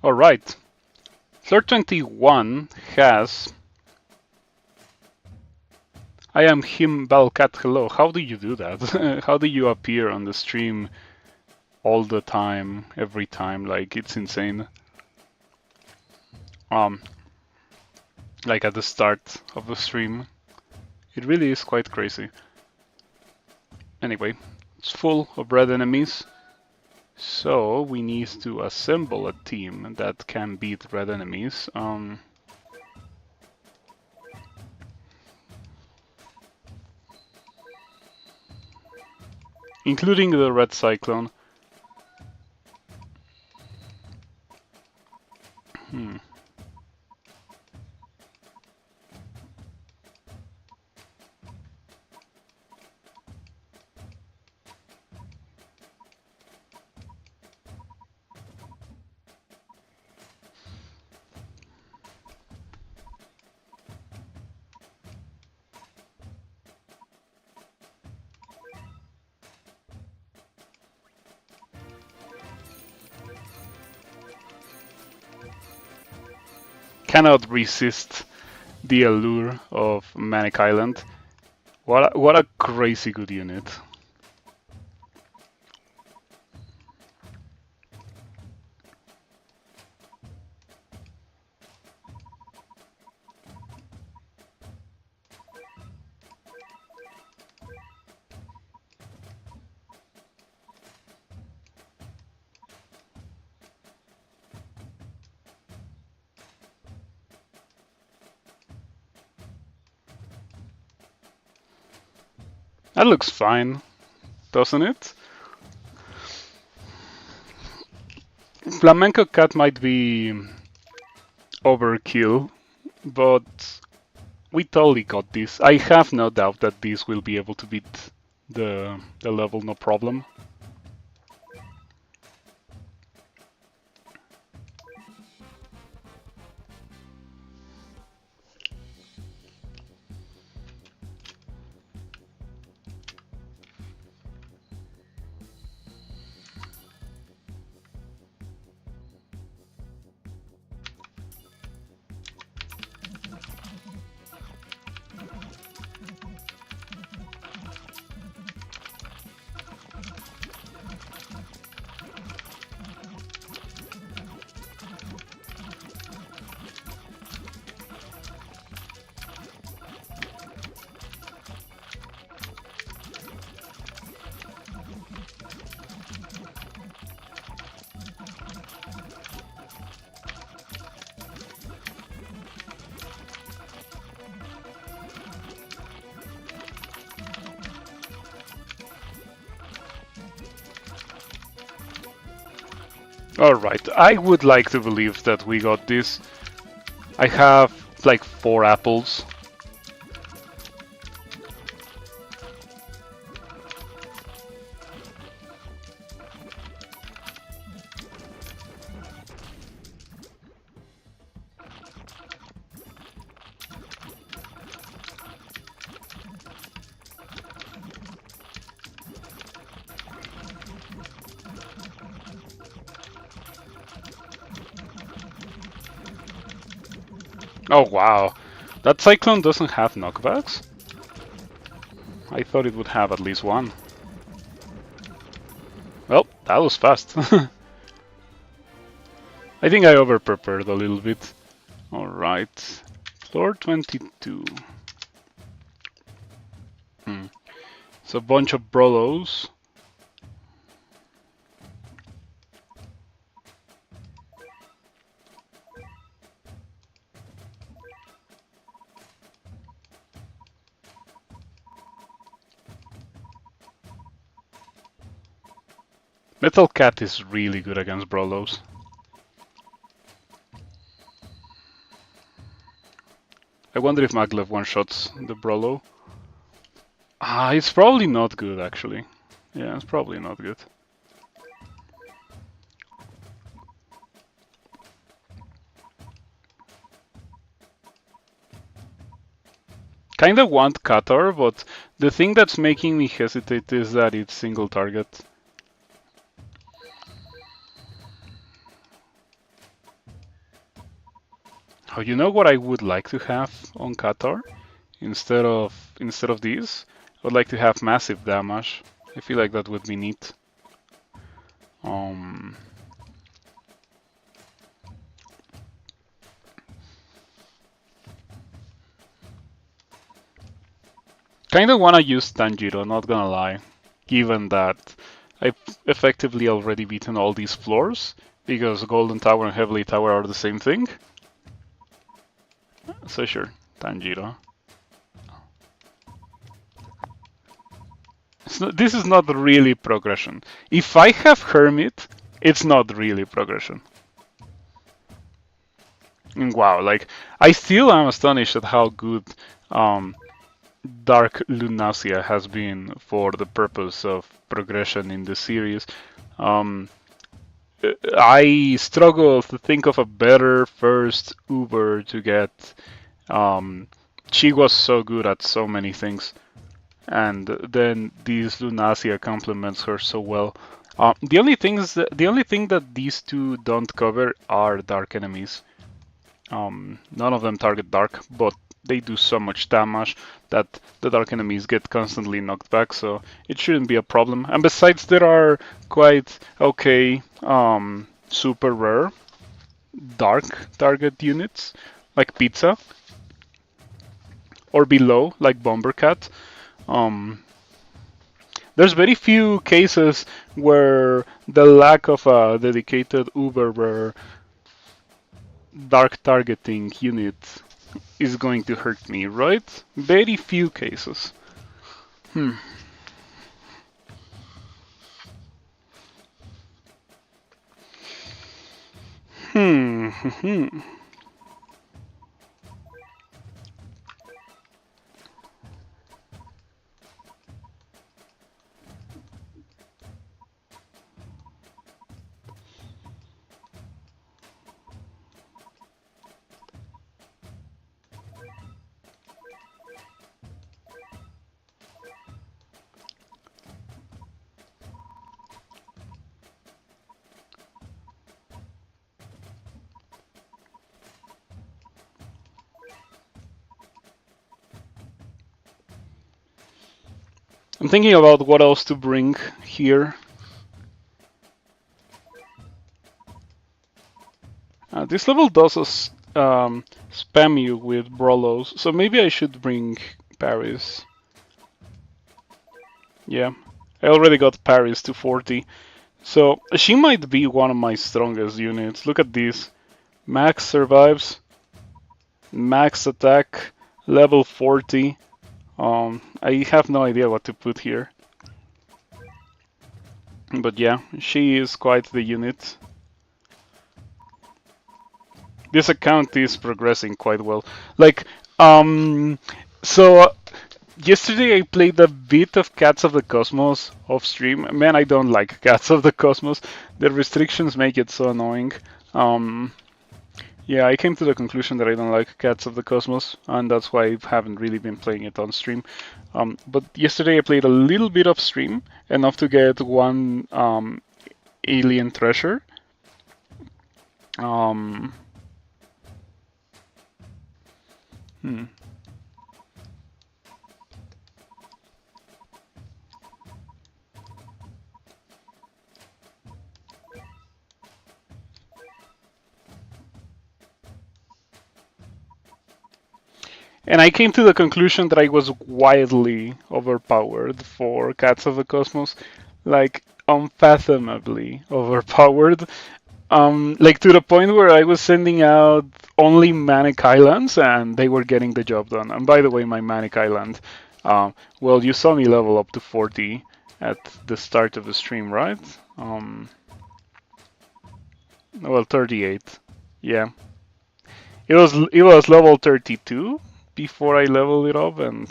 All right. Floor 21 has I am him Balcat. Hello. How do you do that? How do you appear on the stream all the time, every time? Like it's insane. Um, like at the start of the stream, it really is quite crazy. Anyway, it's full of red enemies, so we need to assemble a team that can beat red enemies. Including the red cyclone. Cannot resist the allure of Manic Island. What a crazy good unit. That looks fine, doesn't it? Flamenco Cat might be overkill, but we totally got this. I have no doubt that this will be able to beat the level, no problem. Alright, I would like to believe that we got this. I have like 4 apples. Oh wow, that cyclone doesn't have knockbacks? I thought it would have at least one. Well, that was fast. I think I over-prepared a little bit. Alright, floor 22. It's a bunch of Brolos. Metal Cat is really good against Brolos. I wonder if Maglev one-shots the Brolo. Ah, it's probably not good, actually. Yeah, it's probably not good. Kinda want Qatar, but the thing that's making me hesitate is that it's single target. Oh, you know what I would like to have on Qatar instead of these? I would like to have massive damage. I feel like that would be neat. Um, Kind of want to use Tanjiro, not gonna lie, given that I've effectively already beaten all these floors, because Golden Tower and Heavenly Tower are the same thing. So sure, Tanjiro. This is not really progression. If I have Hermit, it's not really progression. And wow, like, I still am astonished at how good um, Dark Lunacia has been for the purpose of progression in the series. Um, I struggle to think of a better first Uber to get. Um, she was so good at so many things, and then these Lunacia complements her so well. The only thing that these two don't cover are dark enemies. None of them target dark, but they do so much damage that the dark enemies get constantly knocked back, so it shouldn't be a problem. And besides, there are quite okay, super rare dark target units, like Pizza, or below, like Bombercat. Um, there's very few cases where the lack of a dedicated uber rare dark targeting unit is going to hurt me, right? Very few cases. Hmm. Hmm. I'm thinking about what else to bring here. This level does spam you with Brolos, so maybe I should bring Paris. Yeah, I already got Paris to 40, so she might be one of my strongest units. Look at this. Max survives, max attack, level 40. I have no idea what to put here. But yeah, she is quite the unit. This account is progressing quite well. Like, so yesterday I played a bit of Cats of the Cosmos off stream. Man, I don't like Cats of the Cosmos. The restrictions make it so annoying. Um, yeah, I came to the conclusion that I don't like Cats of the Cosmos, and that's why I haven't really been playing it on stream. But yesterday I played a little bit off stream, enough to get one alien treasure. Um, hmm. And I came to the conclusion that I was wildly overpowered for Cats of the Cosmos, like unfathomably overpowered. Like to the point where I was sending out only Manic Islands and they were getting the job done. And by the way, my Manic Island, well, you saw me level up to 40 at the start of the stream, right? Well, 38. Yeah, it was level 32 before I leveled it up, and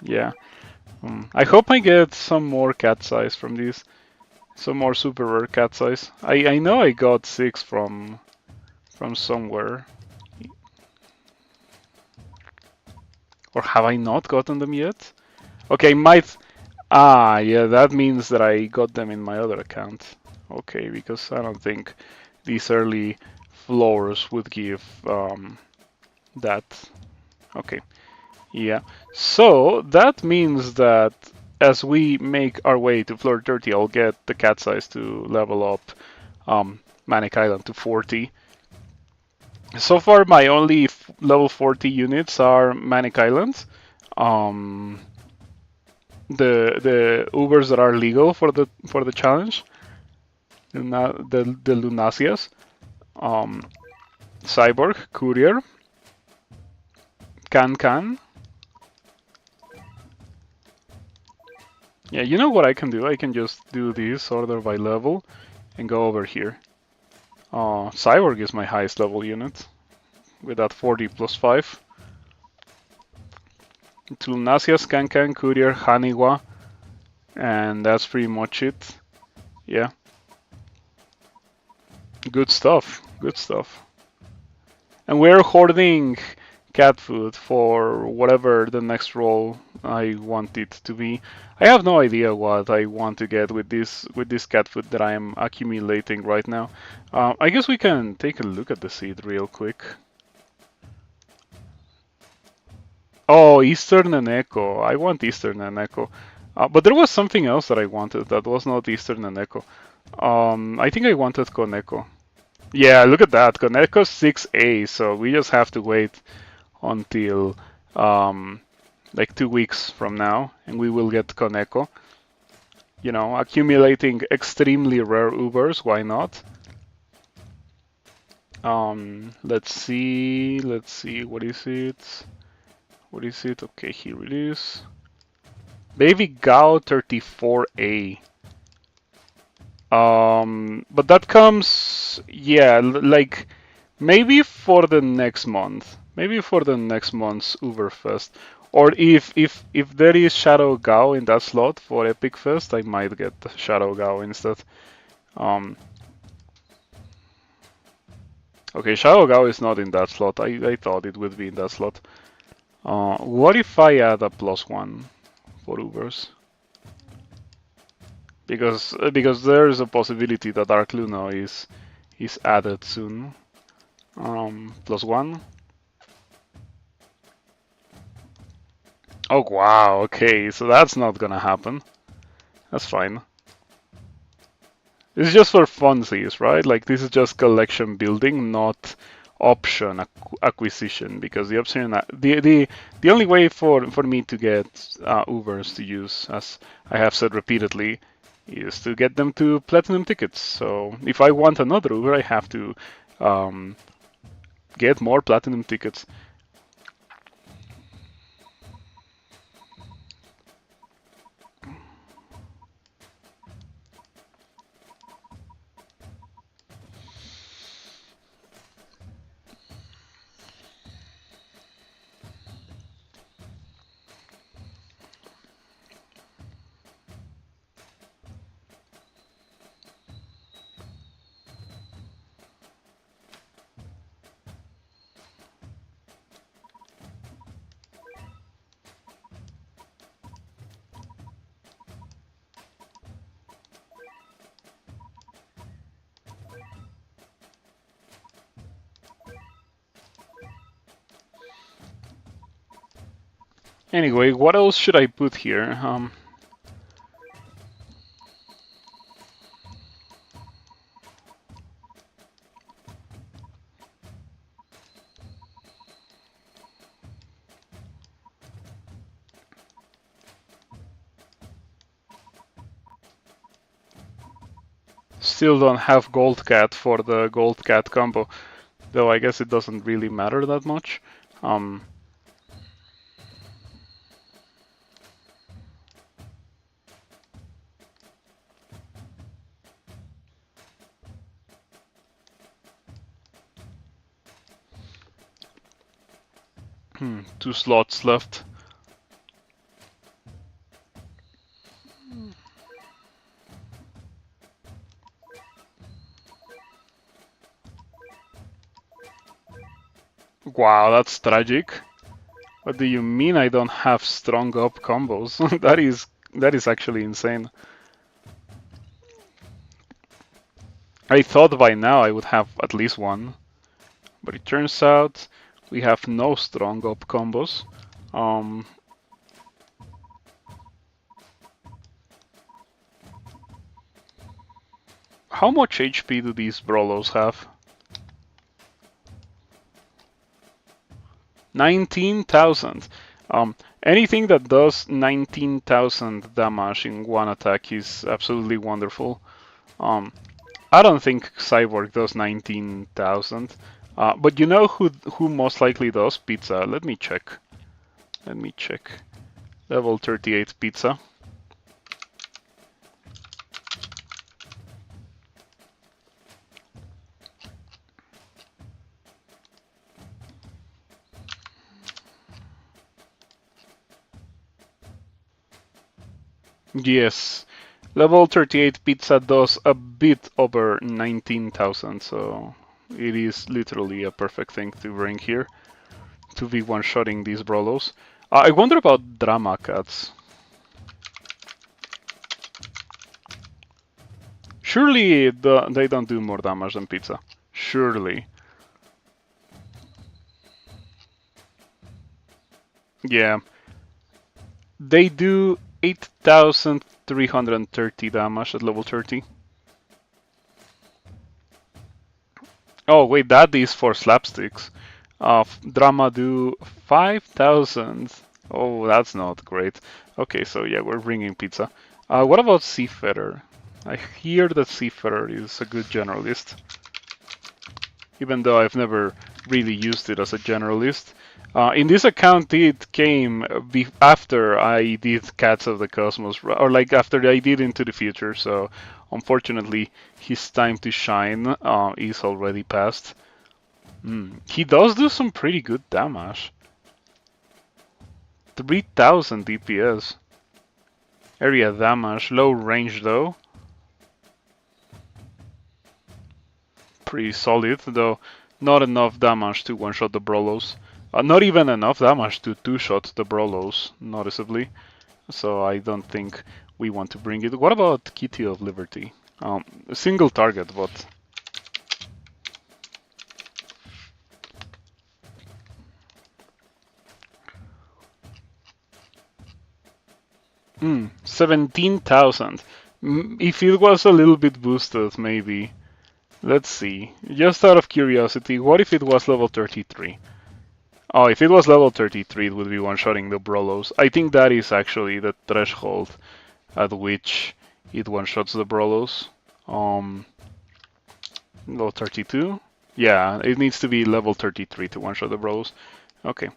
yeah. I hope I get some more cat size from these. Some more super rare cat size. I know I got 6 from somewhere. Or have I not gotten them yet? Okay, might. Ah, yeah, that means that I got them in my other account. Okay, because I don't think these early floors would give that. Okay, yeah. So that means that as we make our way to floor 30, I'll get the cat size to level up Manic Island to 40. So far, my only level 40 units are Manic Island, um, the Ubers that are legal for the challenge, the Lunacias, um, Cyborg, Courier, Can. Yeah, you know what I can do? I can just do this order by level and go over here. Cyborg is my highest level unit with that 40 plus 5. Tulnacias, Can, Courier, Haniwa, and that's pretty much it. Yeah, good stuff. Good stuff. And we're hoarding cat food for whatever the next role I want it to be. I have no idea what I want to get with this cat food that I am accumulating right now. I guess we can take a look at the seed real quick. Oh, Eastern and Echo. I want Eastern and Echo. But there was something else that I wanted that was not Eastern and Echo. I think I wanted Koneko. Yeah, look at that. Koneko's 6A, so we just have to wait until like 2 weeks from now, and we will get Koneko. You know, accumulating extremely rare Ubers, why not? Let's see, what is it? What is it? Okay, here it is. Baby Gao 34A. But that comes, yeah, like maybe for the next month. Maybe for the next month's uberfest. Or if there is Shadow Gao in that slot for Epic Fest, I might get the Shadow Gao instead. Um, okay, Shadow Gao is not in that slot. I thought it would be in that slot. What if I add a +1 for Ubers? Because there is a possibility that Dark Luna is added soon. +1. Oh wow, okay, so that's not gonna happen. That's fine. This is just for funsies, right? Like this is just collection building, not option acquisition. Because the option, the only way for me to get Ubers to use, as I have said repeatedly, is to get them to platinum tickets. So if I want another Uber, I have to um, get more platinum tickets. Anyway, what else should I put here? Still don't have Gold Cat for the Gold Cat combo, though I guess it doesn't really matter that much. Um, Two slots left. Wow, that's tragic. What do you mean I don't have strong up combos? that is actually insane. I thought by now I would have at least one, but it turns out We have no strong up combos. Um, how much HP do these Brolos have? 19,000. Anything that does 19,000 damage in one attack is absolutely wonderful. I don't think Cyborg does 19,000. But you know who most likely does? Pizza. Let me check. Let me check. Level 38 Pizza. Yes. Level 38 Pizza does a bit over 19,000, so it is literally a perfect thing to bring here to be one-shotting these Brolos. I wonder about Drama Cats. Surely they don't do more damage than Pizza. Surely. Yeah. They do 8,330 damage at level 30. Oh, wait, that is for slapsticks. Drama do 5,000. Oh, that's not great. Okay, so yeah, we're bringing Pizza. What about Seafarer? I hear that Seafarer is a good generalist, even though I've never really used it as a generalist. In this account, it came after I did Cats of the Cosmos, or like after I did Into the Future, so unfortunately, his time to shine is already past. He does do some pretty good damage. 3,000 DPS. Area damage, low range though. Pretty solid, though not enough damage to one-shot the Brolos. Not even enough damage to two-shot the Brolos, noticeably. So I don't think we want to bring it. What about Kitty of Liberty? A single target, but 17,000. If it was a little bit boosted, maybe. Let's see. Just out of curiosity, what if it was level 33? Oh, if it was level 33, it would be one-shotting the Brolos. I think that is actually the threshold at which it one-shots the Brolos. Level 32? Yeah, it needs to be level 33 to one-shot the Brolos. Okay.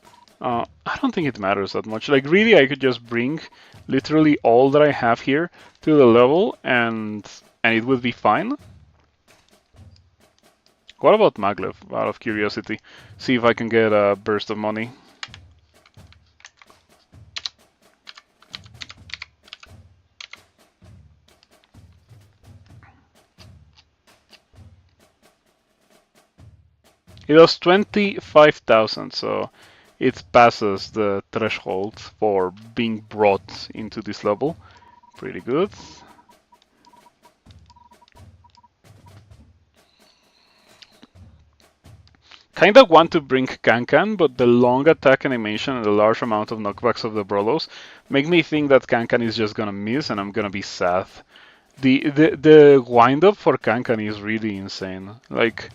I don't think it matters that much. Like, really, I could just bring literally all that I have here to the level and it would be fine. What about Maglev, out of curiosity? See if I can get a burst of money. It does 25,000, so it passes the threshold for being brought into this level. Pretty good. Kinda want to bring Kankan, but the long attack animation and the large amount of knockbacks of the Brolos make me think that Kankan is just gonna miss and I'm gonna be sad. The wind up for Kankan is really insane. Like,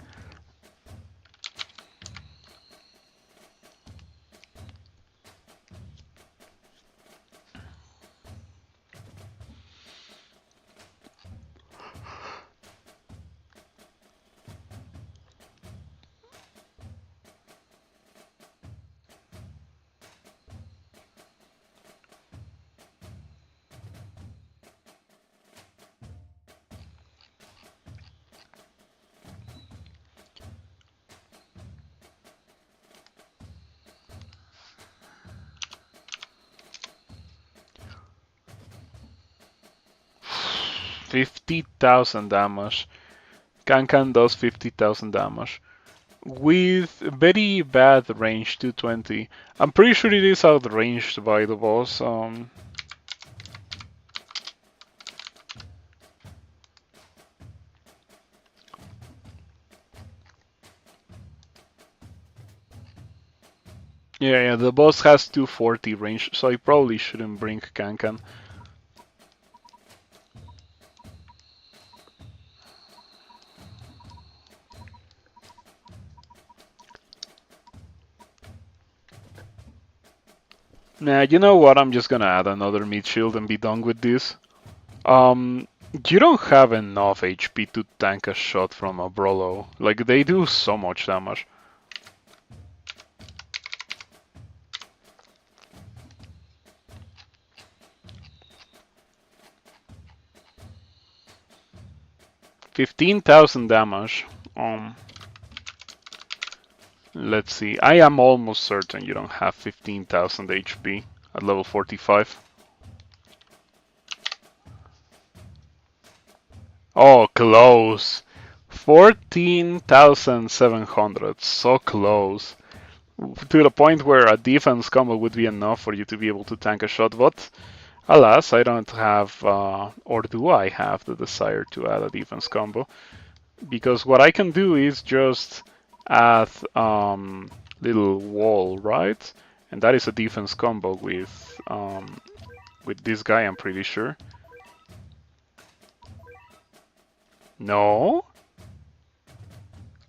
$50,000 damage. Kankan does 50,000 damage. With very bad range 220. I'm pretty sure it is outranged by the boss. Yeah, the boss has 240 range, so I probably shouldn't bring Kankan. Nah, you know what? I'm just gonna add another meat shield and be done with this. You don't have enough HP to tank a shot from a Brolo. Like, they do so much damage. $15,000 damage. Let's see. I am almost certain you don't have 15,000 HP at level 45. Oh, close. 14,700. So close. To the point where a defense combo would be enough for you to be able to tank a shot, but alas, I don't have, or do I have the desire to add a defense combo? Because what I can do is just add little wall, right? And that is a defense combo with this guy, I'm pretty sure. No?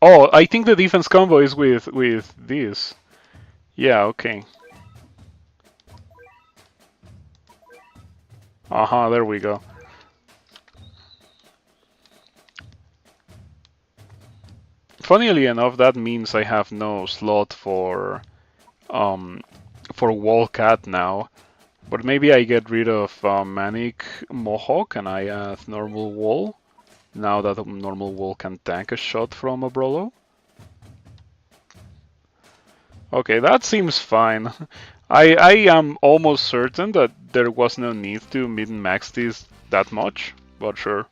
Oh, I think the defense combo is with this. Yeah, okay. Uh-huh, there we go. Funnily enough, that means I have no slot for wall cat now. But maybe I get rid of Manic Mohawk and I add normal wall. Now that a normal wall can tank a shot from a Brolo. Okay, that seems fine. I am almost certain that there was no need to min-max this that much, but sure.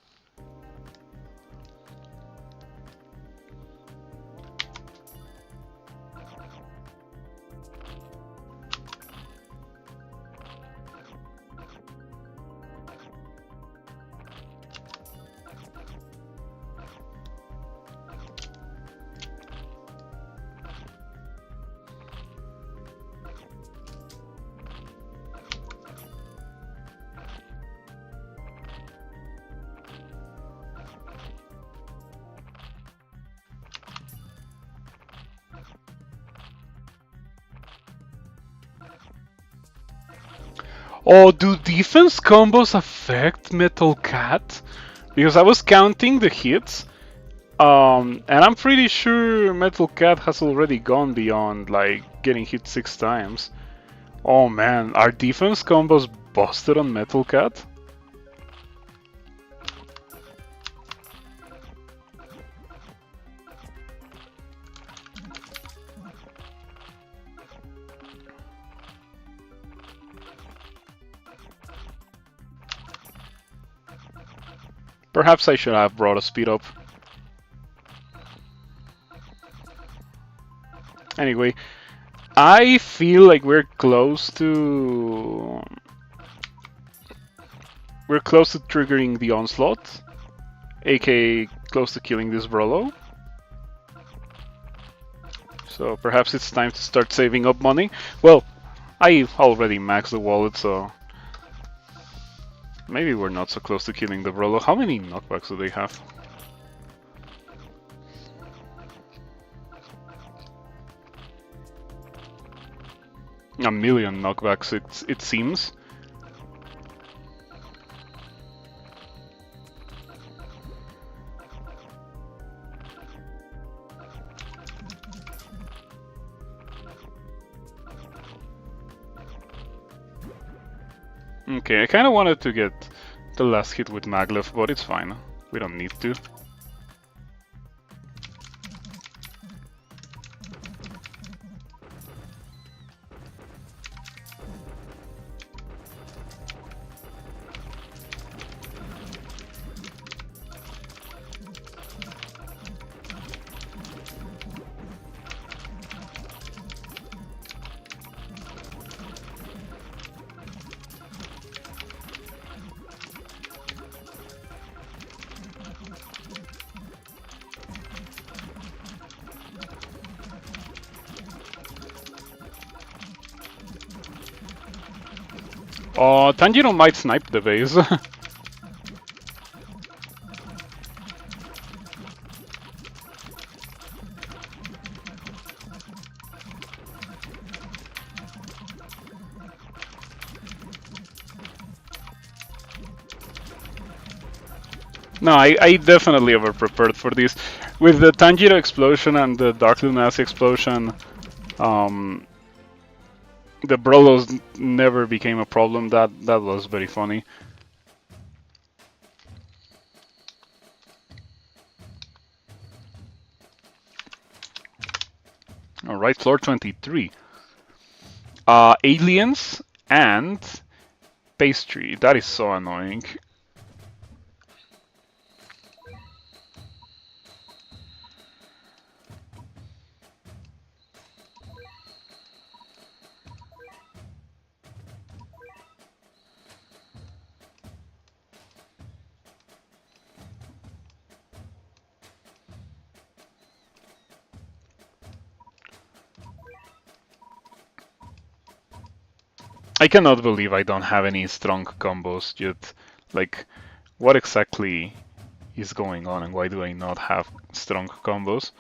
Oh, do defense combos affect Metal Cat? Because I was counting the hits, and I'm pretty sure Metal Cat has already gone beyond, like, getting hit 6 times. Oh man, are defense combos busted on Metal Cat? Perhaps I should have brought a speed up. Anyway, I feel like we're close to triggering the onslaught, aka close to killing this Brolo. So perhaps it's time to start saving up money. Well, I already maxed the wallet, so maybe we're not so close to killing the Brolo. How many knockbacks do they have? A million knockbacks, it seems. Okay, I kind of wanted to get the last hit with Maglev, but it's fine. We don't need to. Tanjiro might snipe the base. No, I definitely over prepared for this. With the Tanjiro explosion and the Dark Lunacy explosion, um, the Brolos never became a problem. That was very funny. All right, floor 23. Aliens and pastry. That is so annoying. I cannot believe I don't have any strong combos yet. Like, what exactly is going on and why do I not have strong combos?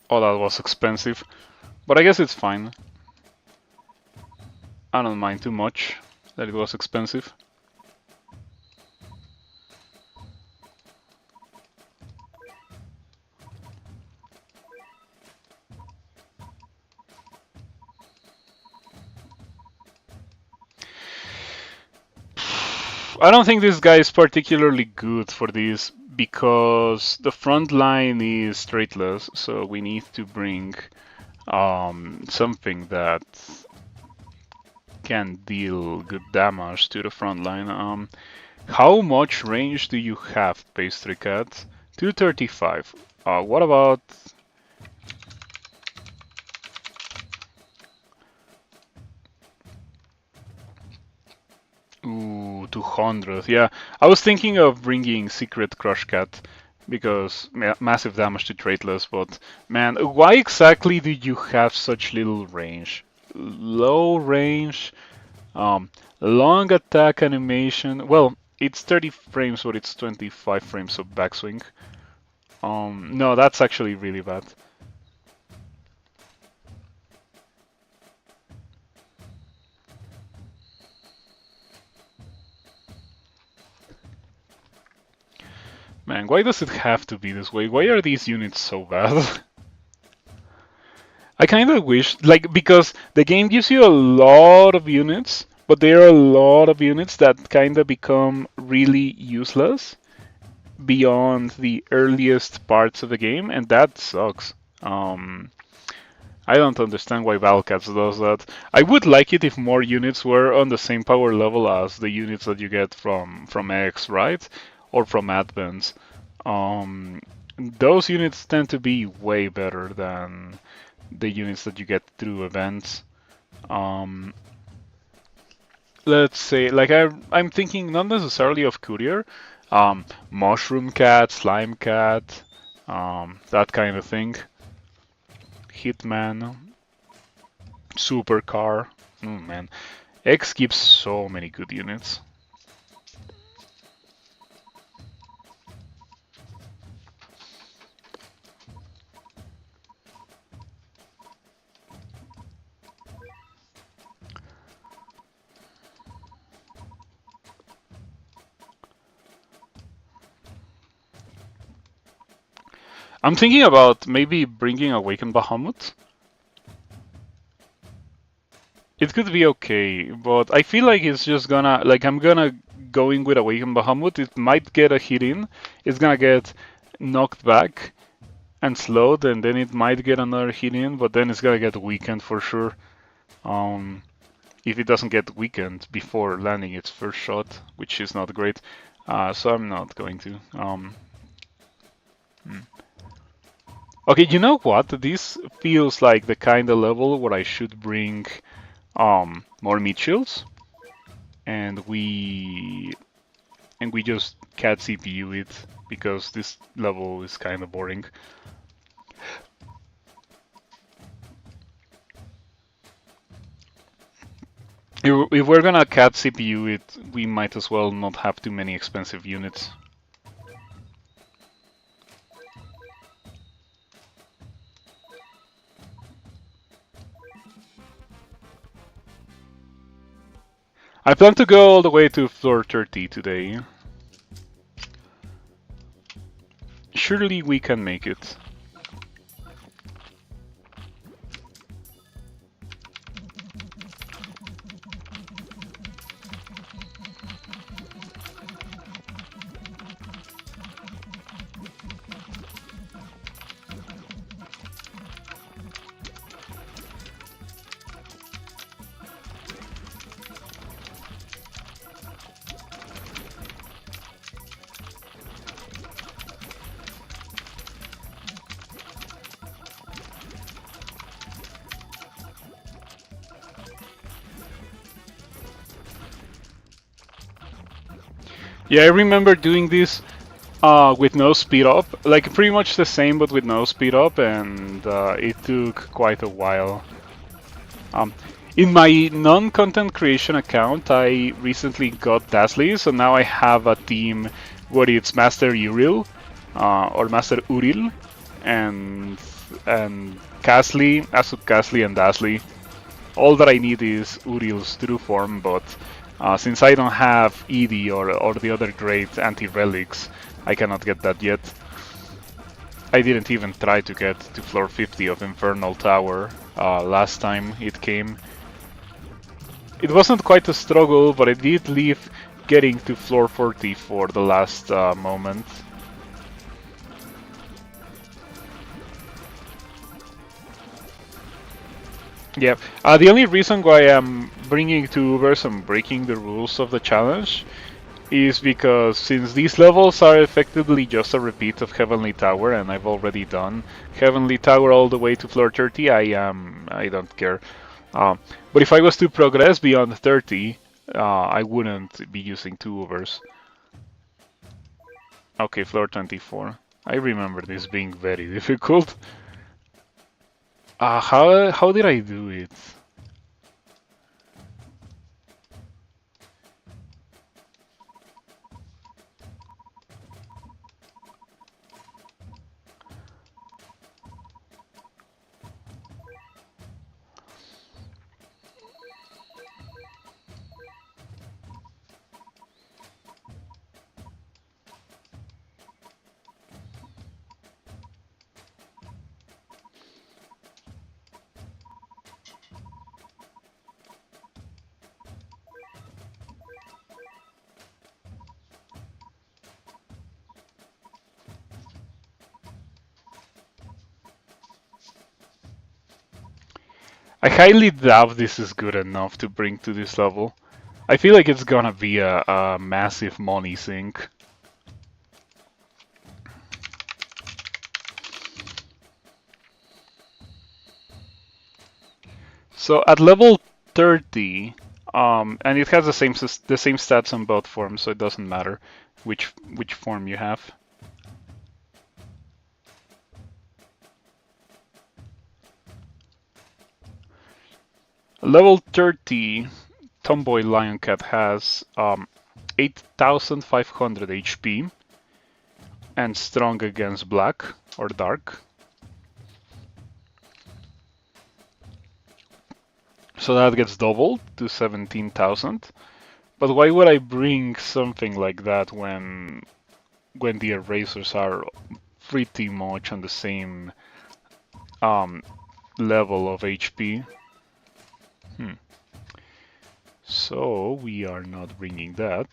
Oh, that was expensive. But I guess it's fine. I don't mind too much that it was expensive. I don't think this guy is particularly good for this because the front line is straightless, so we need to bring something that can deal good damage to the front line. How much range do you have, Pastry Cat? 235. What about... Ooh, 200. Yeah, I was thinking of bringing Secret Crush Cat because massive damage to Traitless, but man, why exactly do you have such little range? Low range, um, long attack animation. Well, it's 30 frames, but it's 25 frames of backswing. No, that's actually really bad. Man, why does it have to be this way? Why are these units so bad? I kind of wish, like, because the game gives you a lot of units, but there are a lot of units that kind of become really useless beyond the earliest parts of the game, and that sucks. I don't understand why Valcats does that. I would like it if more units were on the same power level as the units that you get from X, right? Or from Advance. Those units tend to be way better than the units that you get through events. Um, let's say, like I'm thinking not necessarily of Courier, Mushroom Cat, Slime Cat, that kind of thing. Hitman, Supercar. Oh man, X gives so many good units. I'm thinking about maybe bringing Awakened Bahamut. It could be okay, but I feel like it's just gonna, like, I'm gonna go in with Awakened Bahamut. It might get a hit in. It's gonna get knocked back and slowed, and then it might get another hit in, but then it's gonna get weakened for sure. If it doesn't get weakened before landing its first shot, which is not great. So I'm not going to. Hmm. Okay, you know what? This feels like the kind of level where I should bring more meat shields, and we just cat CPU it because this level is kind of boring. If we're gonna cat CPU it, we might as well not have too many expensive units. I plan to go all the way to floor 30 today. Surely we can make it. Yeah, I remember doing this with no speed up, like pretty much the same but with no speed up, and it took quite a while. Um, in my non-content creation account, I recently got Dazzly, so now I have a team where it's Master Uriel or Master Uril and Casly, Asuk Casly, and Dazzly. All that I need is Uriel's true form, but since I don't have Edie or the other great anti-relics, I cannot get that yet. I didn't even try to get to floor 50 of Infernal Tower last time it came. It wasn't quite a struggle, but I did leave getting to floor 40 for the last moment. Yeah, the only reason why I'm bringing two Ubers and breaking the rules of the challenge is because since these levels are effectively just a repeat of Heavenly Tower, and I've already done Heavenly Tower all the way to floor 30, I don't care. But if I was to progress beyond 30, I wouldn't be using two Ubers. Okay, floor 24. I remember this being very difficult. How did I do it? I highly doubt this is good enough to bring to this level. I feel like it's gonna be a massive money sink. So at level 30, and it has the same stats on both forms, so it doesn't matter which form you have. Level 30, Tomboy Lion Cat has 8,500 HP and strong against black or dark. So that gets doubled to 17,000. But why would I bring something like that when the erasers are pretty much on the same um, level of HP? So we are not bringing that.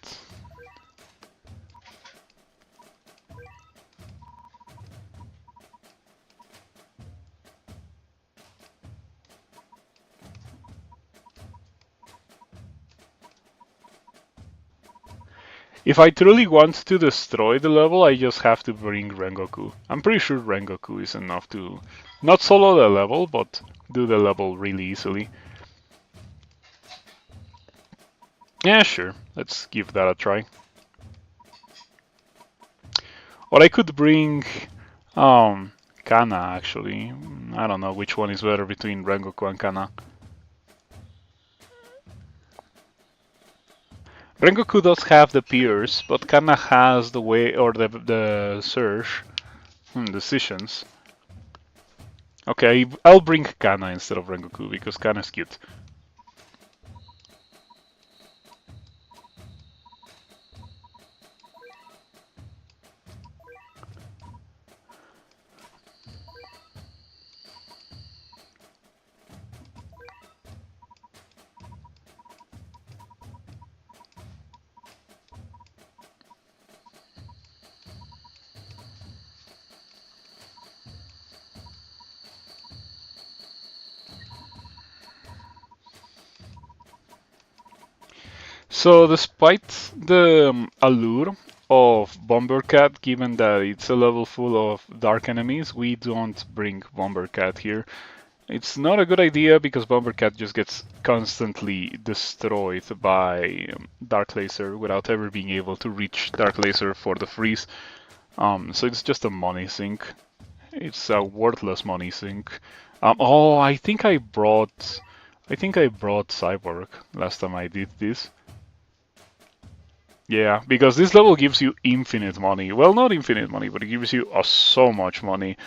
If I truly want to destroy the level, I just have to bring Rengoku. I'm pretty sure Rengoku is enough to not solo the level, but do the level really easily. Yeah, sure. Let's give that a try. Or I could bring Kana, actually. I don't know which one is better between Rengoku and Kana. Rengoku does have the Pierce, but Kana has the way, or the Surge. Decisions. Okay, I'll bring Kana instead of Rengoku, because Kana is cute. So despite the allure of Bombercat, given that it's a level full of dark enemies, we don't bring Bombercat here. It's not a good idea because Bombercat just gets constantly destroyed by Dark Laser without ever being able to reach Dark Laser for the freeze. So it's just a money sink. It's a worthless money sink. Oh, I think I brought Cyborg last time I did this. Yeah, because this level gives you infinite money. Well, not infinite money, but it gives you so much money.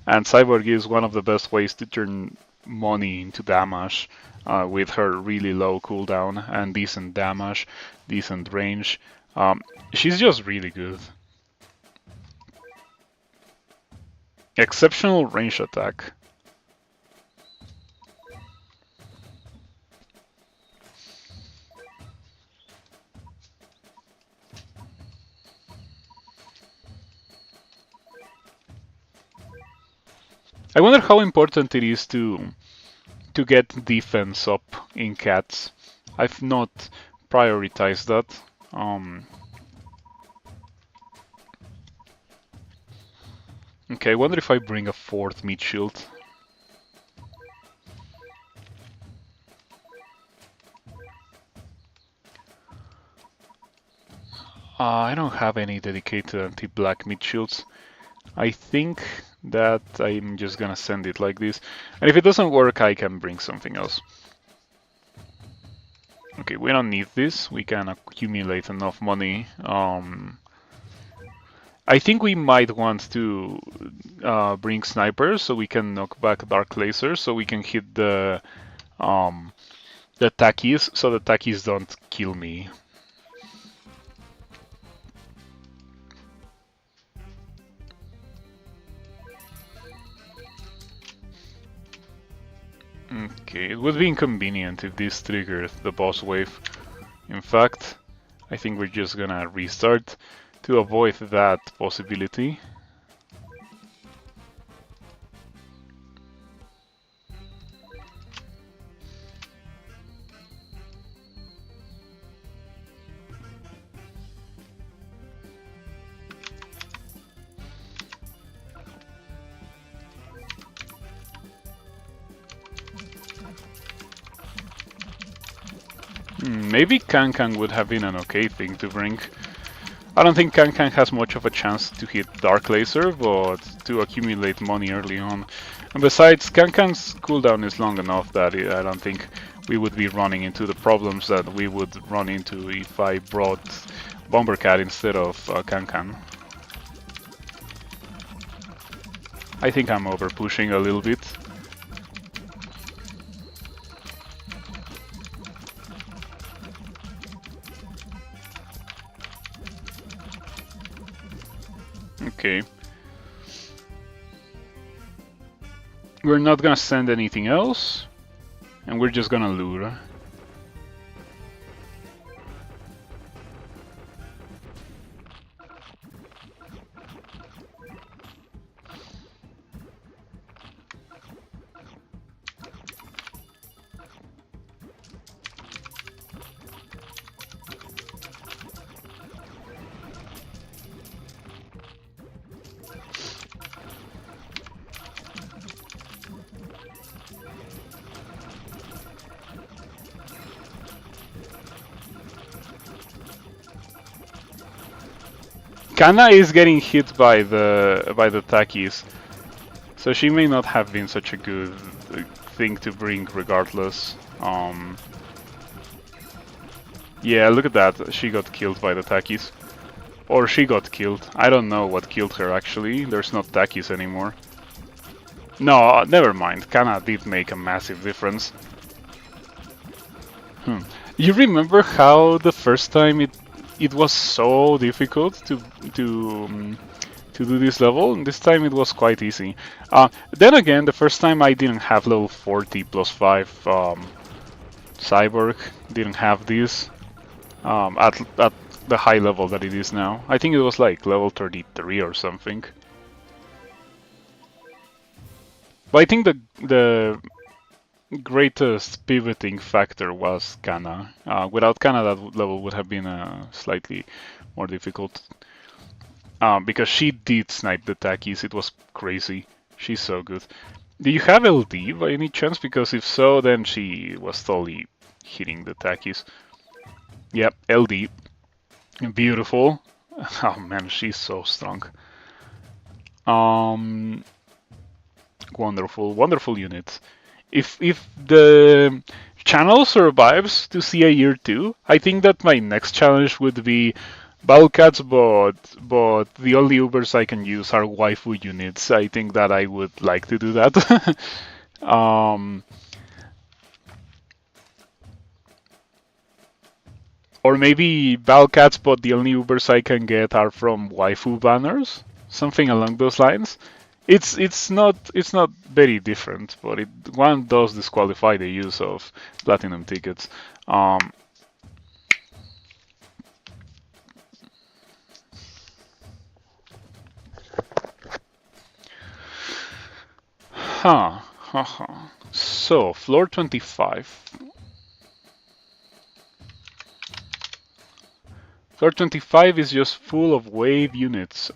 And Cyborg is one of the best ways to turn money into damage with her really low cooldown and decent damage, decent range. She's just really good. Exceptional range attack. I wonder how important it is to get defense up in cats. I've not prioritized that. Okay, I wonder if I bring a fourth meat shield. I don't have any dedicated anti-black meat shields. I think that I'm just gonna send it like this. And if it doesn't work, I can bring something else. Okay, we don't need this. We can accumulate enough money. I think we might want to bring snipers so we can knock back dark lasers so we can hit the Takis so the Takis don't kill me. Okay, it would be inconvenient if this triggered the boss wave. In fact, I think we're just gonna restart to avoid that possibility. Maybe Kankan would have been an okay thing to bring. I don't think Kankan has much of a chance to hit Dark Laser, but to accumulate money early on. And besides, Kankan's cooldown is long enough that I don't think we would be running into the problems that we would run into if I brought Bombercat instead of Kankan. I think I'm over pushing a little bit. Okay. We're not gonna send anything else, and we're just gonna lure. Kana is getting hit by the Takis, so she may not have been such a good thing to bring regardless. Yeah, look at that. She got killed by the Takis. Or she got killed. I don't know what killed her actually. There's not Takis anymore. No, never mind. Kana did make a massive difference. You remember how the first time it was so difficult to to do this level? And this time it was quite easy. Then again, the first time I didn't have level 40 plus 5 Cyborg. Didn't have this at the high level that it is now. I think it was like level 33 or something. But I think the greatest pivoting factor was Kana. Without Kana, that level would have been slightly more difficult. Because she did snipe the Takis, it was crazy. She's so good. Do you have LD by any chance? Because if so, then she was totally hitting the Takis. Yep, LD. Beautiful. Oh man, she's so strong. Um, Wonderful, wonderful unit. If the channel survives to see a year 2, I think that my next challenge would be Balcats, but the only Ubers I can use are waifu units. I think that I would like to do that. um, or maybe Balcats, but the only Ubers I can get are from waifu banners, something along those lines. It's not very different, but one does disqualify the use of platinum tickets. Um, So floor 25. Floor 25 is just full of wave units.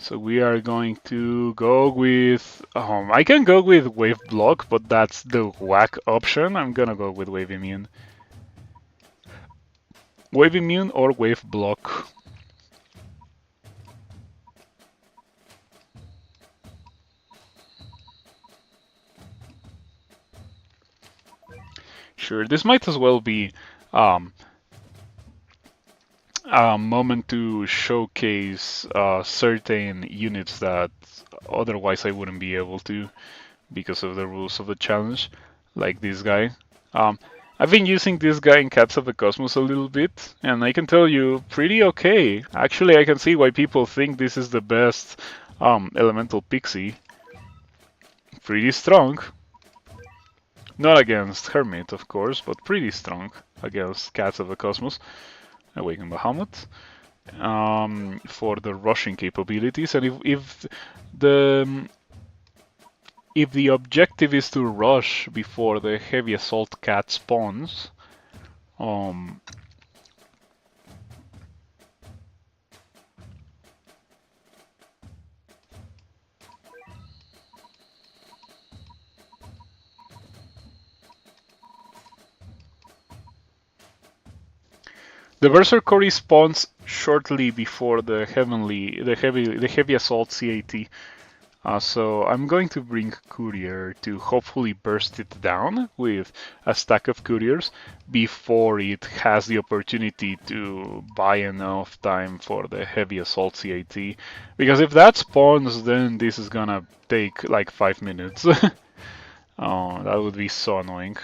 So we are going to go with. I can go with wave block, but that's the whack option. I'm gonna go with wave immune. Wave immune or wave block. Sure, this might as well be um, a moment to showcase certain units that otherwise I wouldn't be able to because of the rules of the challenge, like this guy. Um, I've been using this guy in Cats of the Cosmos a little bit, and I can tell you, pretty okay. Actually, I can see why people think this is the best elemental pixie. Pretty strong. Not against Hermit, of course, but pretty strong against Cats of the Cosmos. Awaken Bahamut. For the rushing capabilities, and the if the objective is to rush before the heavy assault cat spawns, um, the Berserker spawns shortly before the heavy assault CAT. So I'm going to bring Courier to hopefully burst it down with a stack of Couriers before it has the opportunity to buy enough time for the heavy assault CAT. Because if that spawns, then this is gonna take like 5 minutes. Oh, that would be so annoying.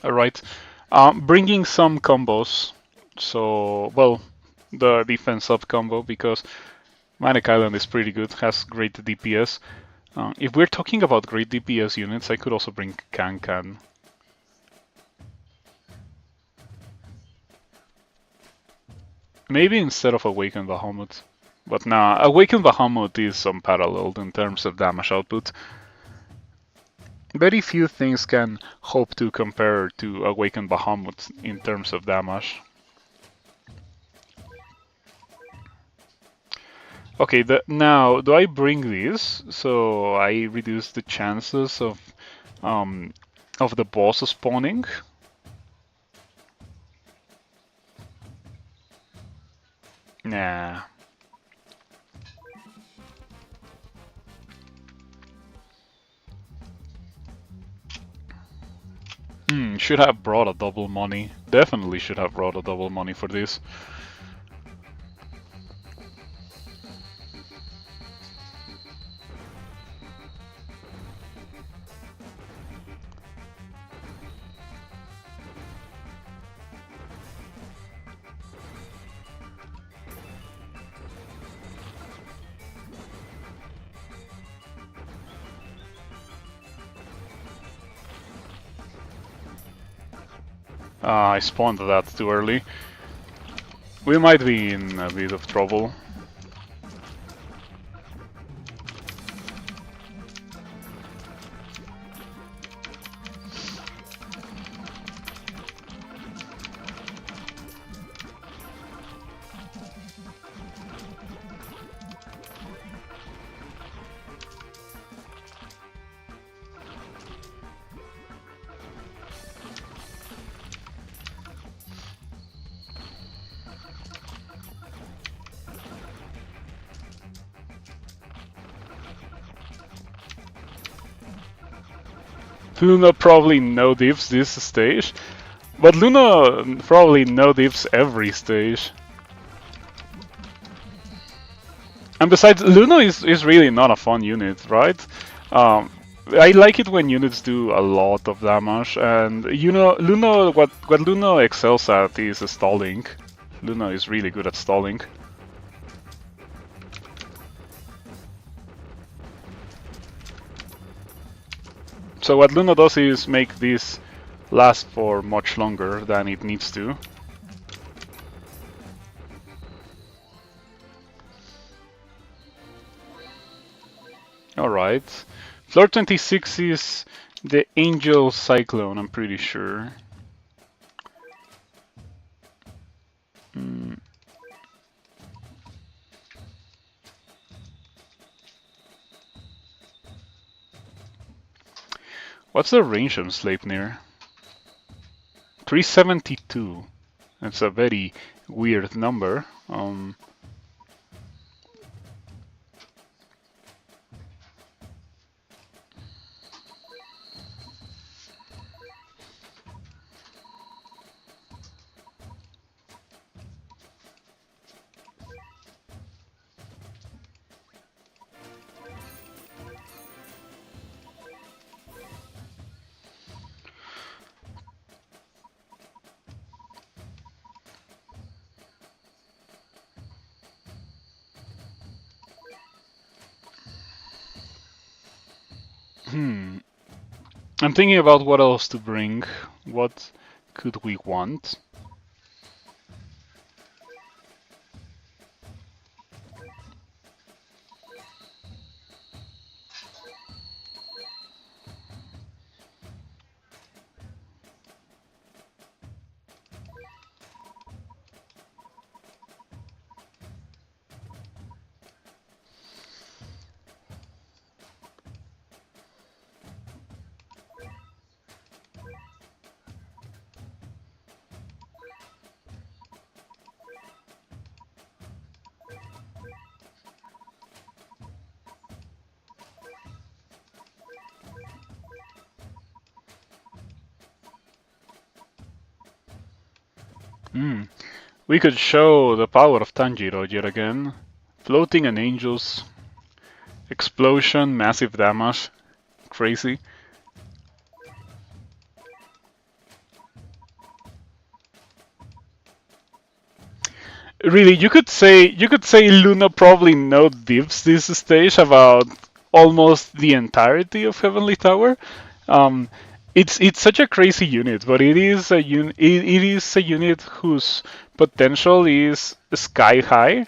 Alright. Bringing some combos. So, well, the defense up combo, because Manic Island is pretty good, has great DPS. If we're talking about great DPS units, I could also bring Kankan. Maybe instead of Awakened Bahamut. But nah, Awakened Bahamut is unparalleled in terms of damage output. Very few things can hope to compare to Awakened Bahamut in terms of damage. Okay, now, do I bring this so I reduce the chances um, of the boss spawning? Nah. Should have brought a double money. Definitely should have brought a double money for this. I spawned that too early. We might be in a bit of trouble. Luna probably no-diffs this stage, but Luna probably no-diffs every stage. And besides, Luna is really not a fun unit, right? I like it when units do a lot of damage, and you know, Luna, what Luna excels at is stalling. Luna is really good at stalling. So what Luna does is make this last for much longer than it needs to. Alright. Floor 26 is the Angel Cyclone, I'm pretty sure. What's the range of Sleipnir? 372. That's a very weird number. I'm thinking about what else to bring. What could we want? We could show the power of Tanjiro yet again. Floating and angels. Explosion, massive damage. Crazy. Really, you could say Luna probably no divs this stage about almost the entirety of Heavenly Tower. Um, it's such a crazy unit, but it is a unit whose potential is sky high,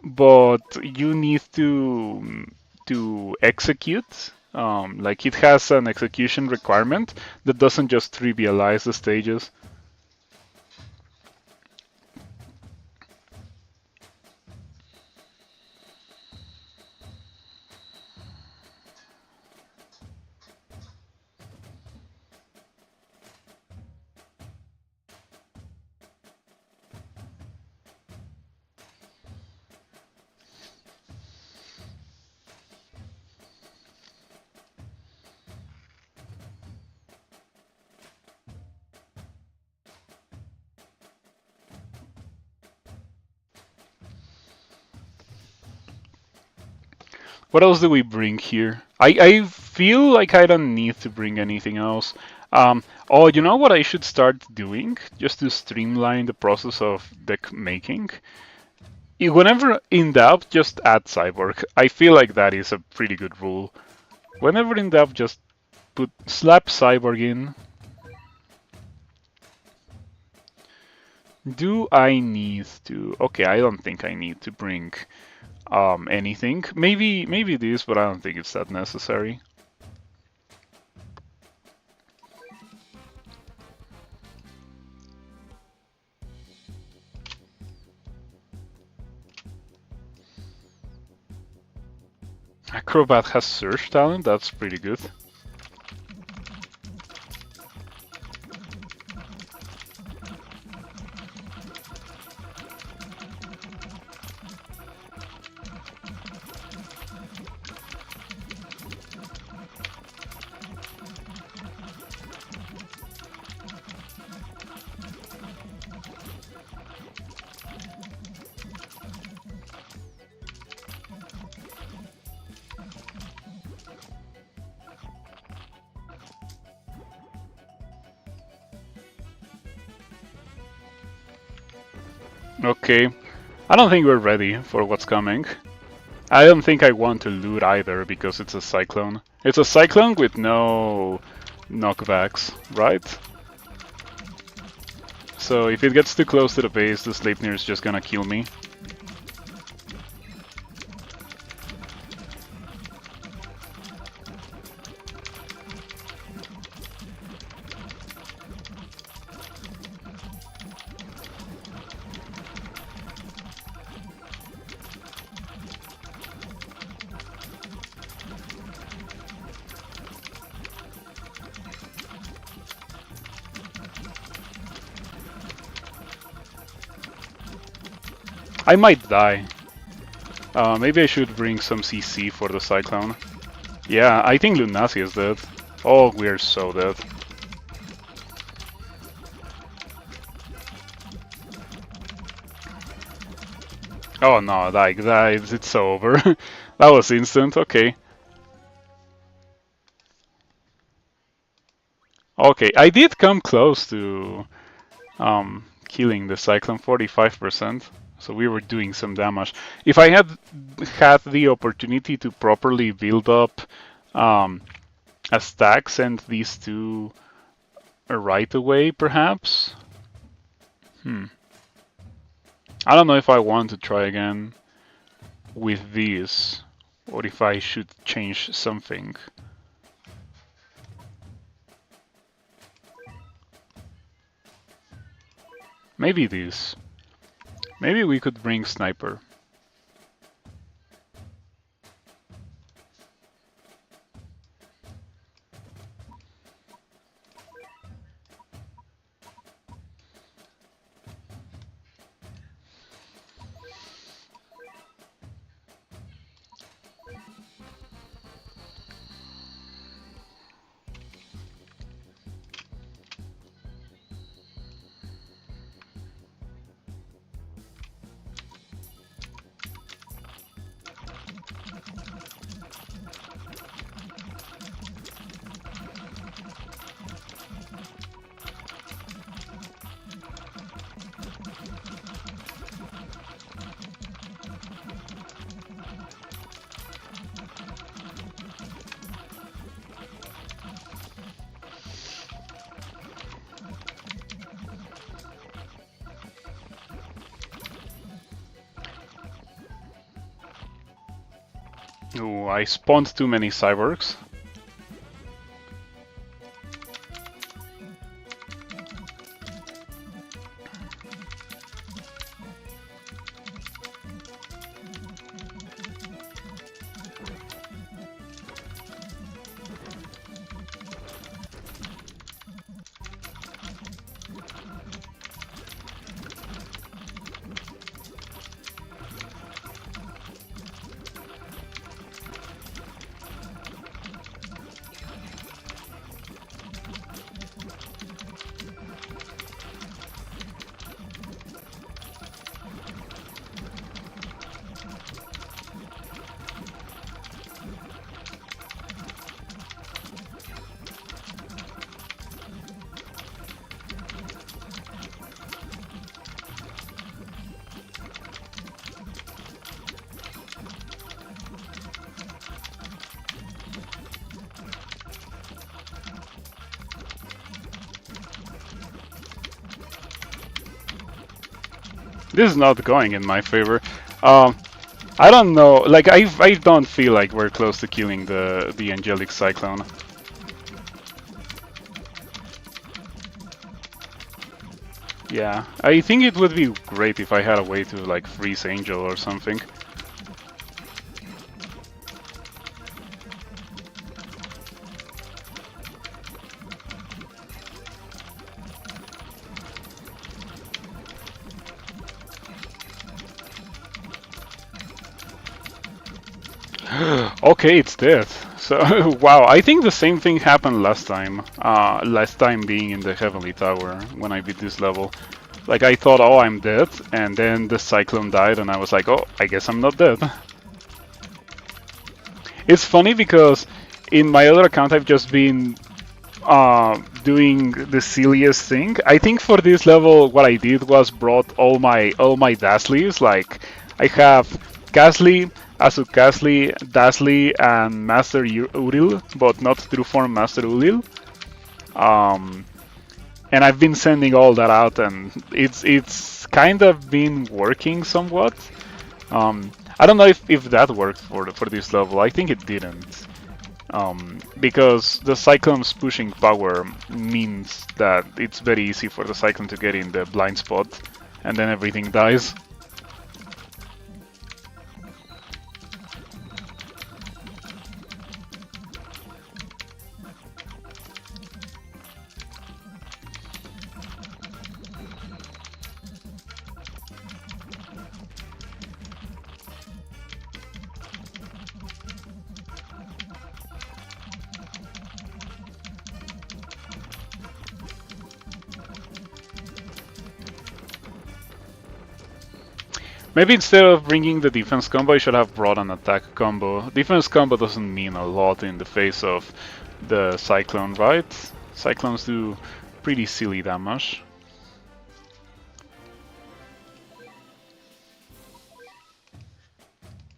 but you need to execute. Like it has an execution requirement that doesn't just trivialize the stages. What else do we bring here? I feel like I don't need to bring anything else. Oh, you know what I should start doing just to streamline the process of deck making? Whenever in doubt, just add Cyborg. I feel like that is a pretty good rule. Whenever in doubt, just slap Cyborg in. Do I need to? Okay, I don't think I need to bring anything. Maybe this, but I don't think it's that necessary. Acrobat has Surge talent, that's pretty good. Okay, I don't think we're ready for what's coming. I don't think I want to loot either because it's a Cyclone. It's a Cyclone with no knockbacks, right? So if it gets too close to the base, the Sleipnir is just gonna kill me. I might die. Maybe I should bring some CC for the Cyclone. Yeah, I think Lunacy is dead. Oh, we're so dead. Oh no, like that, it's over. That was instant, okay. Okay, I did come close to killing the Cyclone 45%, so we were doing some damage. If I had the opportunity to properly build up a stack, send these two right away, perhaps? I don't know if I want to try again with these, or if I should change something. Maybe these. Maybe we could bring Sniper. Ooh, I spawned too many cyborgs. This is not going in my favor. Um, I don't know. Like I don't feel like we're close to killing the angelic cyclone. Yeah, I think it would be great if I had a way to like freeze Angel or something. Okay, it's dead. So wow, I think the same thing happened last time. Last time being in the Heavenly Tower when I beat this level. Like I thought, oh, I'm dead, and then the cyclone died, and I was like, oh, I guess I'm not dead. It's funny because in my other account I've just been doing the silliest thing. I think for this level, what I did was brought all my Dasleys. Like I have Gasly, Azukasly, Dasly, and Master Uril, but not true form Master Uril. Um, and I've been sending all that out, and it's kind of been working somewhat. I don't know if that worked for this level. I think it didn't. Because the Cyclone's pushing power means that it's very easy for the Cyclone to get in the blind spot, and then everything dies. Maybe instead of bringing the defense combo, I should have brought an attack combo. Defense combo doesn't mean a lot in the face of the Cyclone, right? Cyclones do pretty silly damage.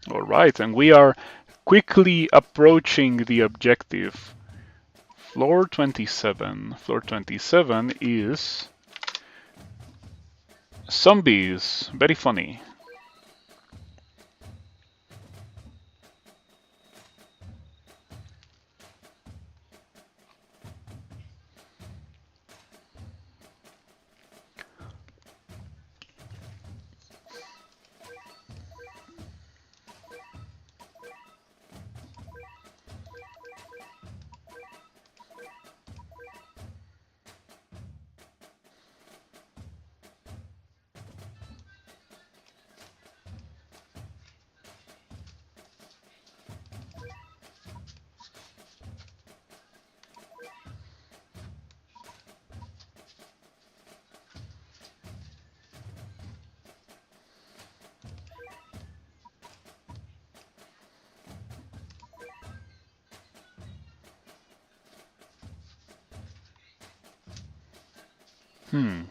Alright, and we are quickly approaching the objective. Floor 27. Floor 27 is zombies. Very funny. Hmm.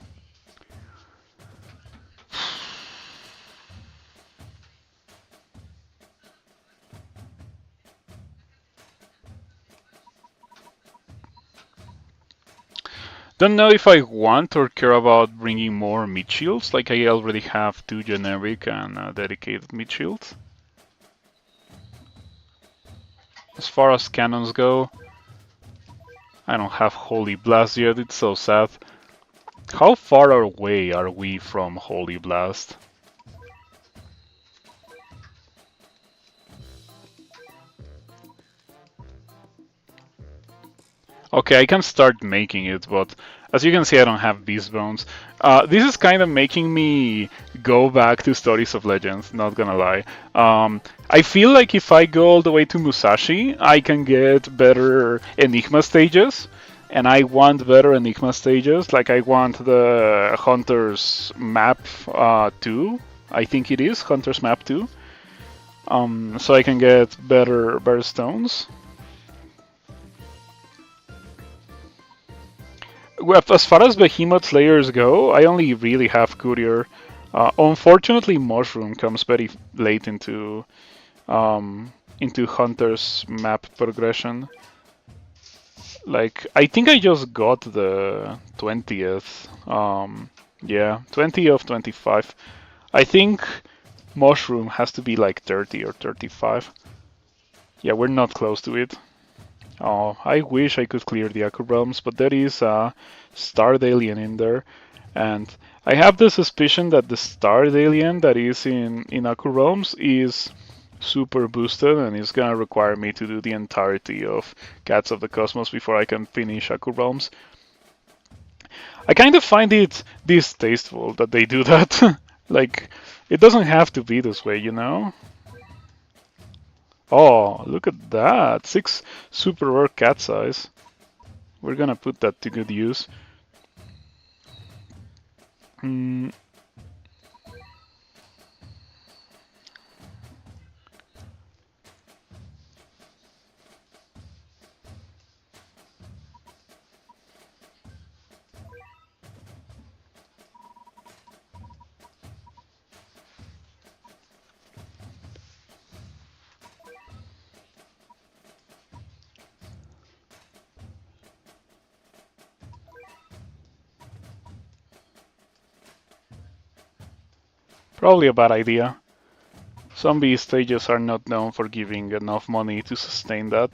Don't know if I want or care about bringing more mid shields, like I already have two generic and dedicated mid shields. as far as cannons go, I don't have Holy Blast yet, it's so sad. How far away are we from Holy Blast? Okay, I can start making it, but as you can see, I don't have Beast Bones. This is kind of making me go back to Stories of Legends, not gonna lie. I feel like if I go all the way to Musashi, I can get better Enigma stages, and I want better Enigma stages. Like, I want the Hunter's Map 2, I think it is, Hunter's Map 2, so I can get better stones. Well, as far as Behemoth Slayers go, I only really have Courier. Unfortunately, Mushroom comes very late into Hunter's map progression. Like, I think I just got the 20th. Yeah, 20 of 25. I think Mushroom has to be like 30 or 35. Yeah, we're not close to it. Oh, I wish I could clear the Echo Realms, but there is a Starred Alien in there, and I have the suspicion that the Starred Alien that is in Echo Realms is super boosted and is gonna require me to do the entirety of Cats of the Cosmos before I can finish Echo Realms. I kind of find it distasteful that they do that. Like, it doesn't have to be this way, you know? Oh, look at that. 6 super rare cat size. We're gonna put that to good use. Hmm. Probably a bad idea. Zombie stages are not known for giving enough money to sustain that.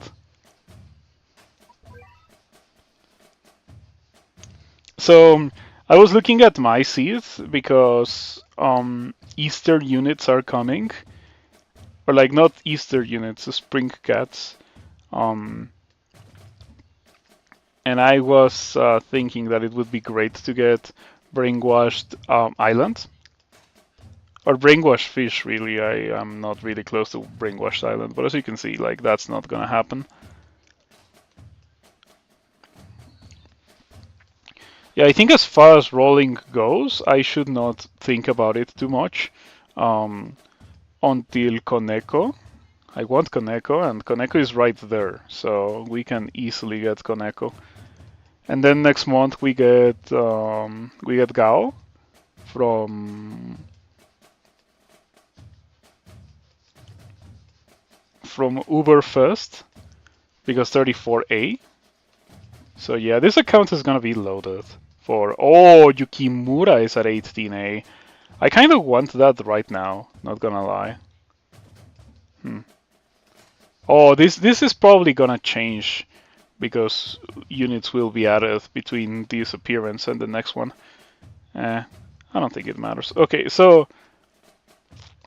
So I was looking at my seeds because Easter units are coming, or like not Easter units, spring cats. Um, and I was thinking that it would be great to get brainwashed island. Or brainwash fish, really. I am not really close to brainwash island, but as you can see, like, that's not gonna happen. Yeah, I think as far as rolling goes, I should not think about it too much until Koneko. I want Koneko, and Koneko is right there, so we can easily get Koneko. And then next month we get Gao from uberfest because 34A. So yeah, this account is gonna be loaded for. Oh, Yukimura is at 18A. I kind of want that right now. Not gonna lie. Oh, this is probably gonna change because units will be added between this appearance and the next one. I don't think it matters. Okay, so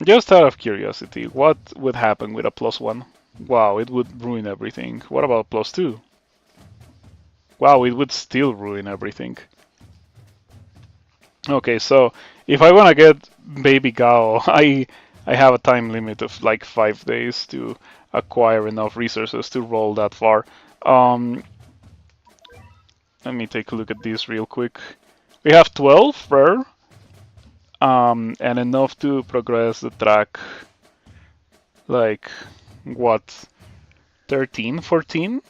just out of curiosity, what would happen with a +1? Wow, it would ruin everything. What about +2? Wow, it would still ruin everything. Okay, so if I want to get Baby Gao, I have a time limit of like 5 days to acquire enough resources to roll that far. Let me take a look at this real quick. We have 12 rare, and enough to progress the track like, what, 13, 14?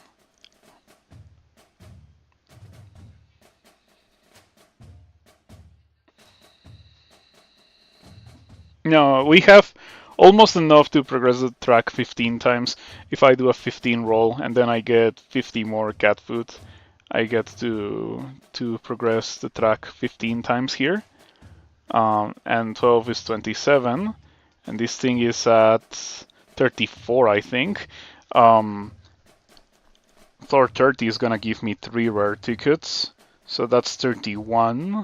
No, we have almost enough to progress the track 15 times. If I do a 15 roll and then I get 50 more cat food, I get to progress the track 15 times here. And 12 is 27, and this thing is at 34, I think. Floor 30 is gonna give me 3 rare tickets, so that's 31.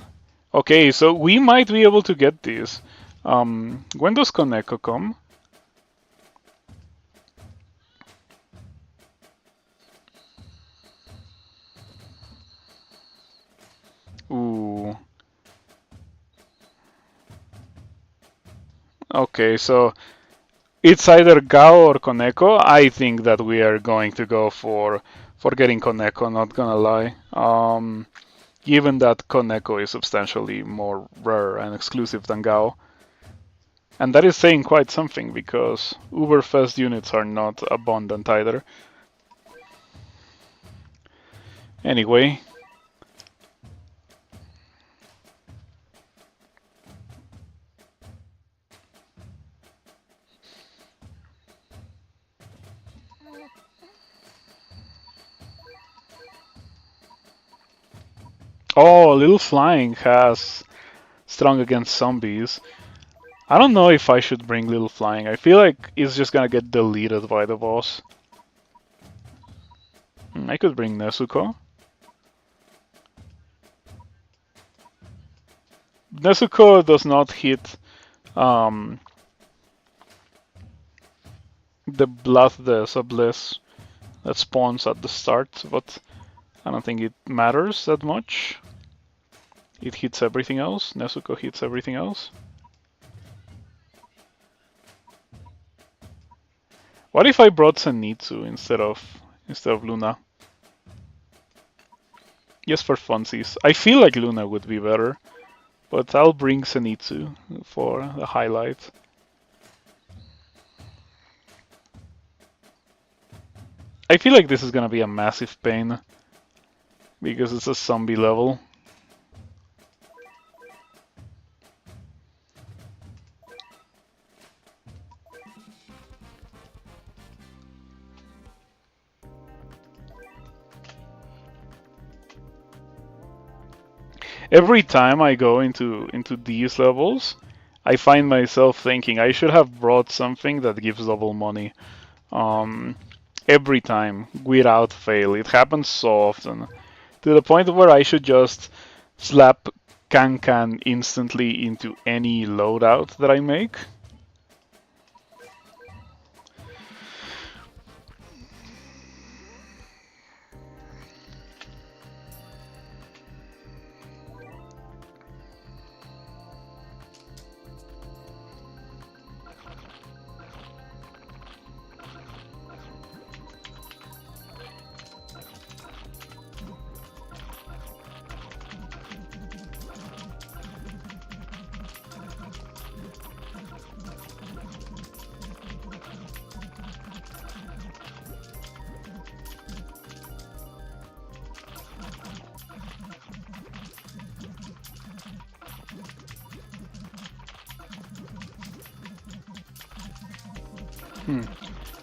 Okay, so we might be able to get this. When does Koneko come? Ooh. Okay, so it's either Gao or Koneko. I think that we are going to go for getting Koneko, not gonna lie. Given that Koneko is substantially more rare and exclusive than Gao. And that is saying quite something because uberfest units are not abundant either. Anyway. Oh, Little Flying has strong against zombies. I don't know if I should bring Little Flying. I feel like it's just gonna get deleted by the boss. I could bring Nezuko. Nezuko does not hit the Blood the Subliss that spawns at the start, but I don't think it matters that much. It hits everything else. Nezuko hits everything else. What if I brought Zenitsu instead of Luna? Just for funsies. I feel like Luna would be better, but I'll bring Zenitsu for the highlight. I feel like this is gonna be a massive pain because it's a zombie level. Every time I go into these levels, I find myself thinking I should have brought something that gives double money. Every time, without fail. It happens so often. To the point where I should just slap Can instantly into any loadout that I make.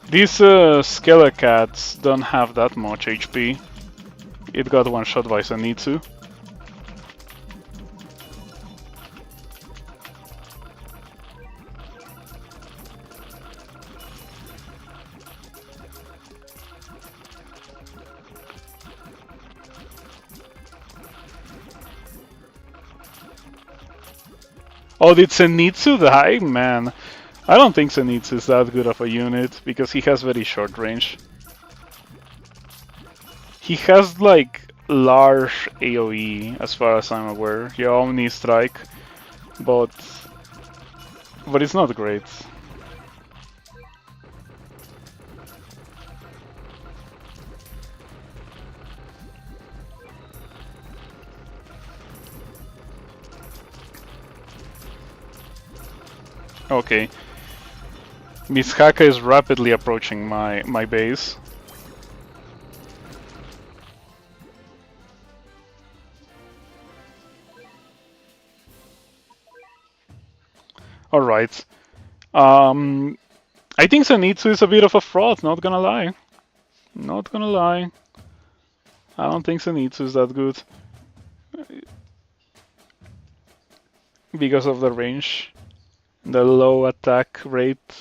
These Skelecats don't have that much HP. It got one shot by Zenitsu. Oh, did Zenitsu die? Man, I don't think Zenitsu is that good of a unit because he has very short range. He has like large AoE as far as I'm aware. Yeah, Omni Strike, but it's not great. Okay. Miss Haka is rapidly approaching my base. Alright. I think Zenitsu is a bit of a fraud, not gonna lie. Not gonna lie. I don't think Zenitsu is that good. Because of the range. The low attack rate.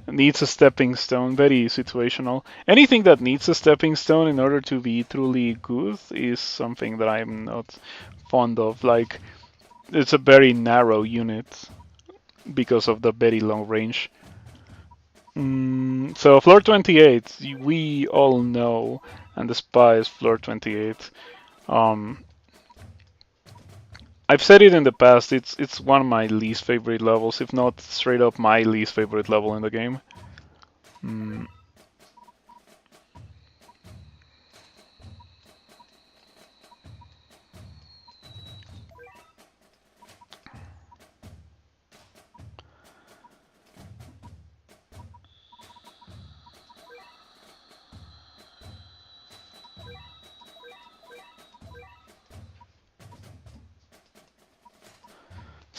Needs a stepping stone, very situational. Anything that needs a stepping stone in order to be truly good is something that I'm not fond of. Like, it's a very narrow unit because of the very long range. So floor 28, we all know and despise floor 28. Um, I've said it in the past. It's one of my least favorite levels, if not straight up my least favorite level in the game. Mm,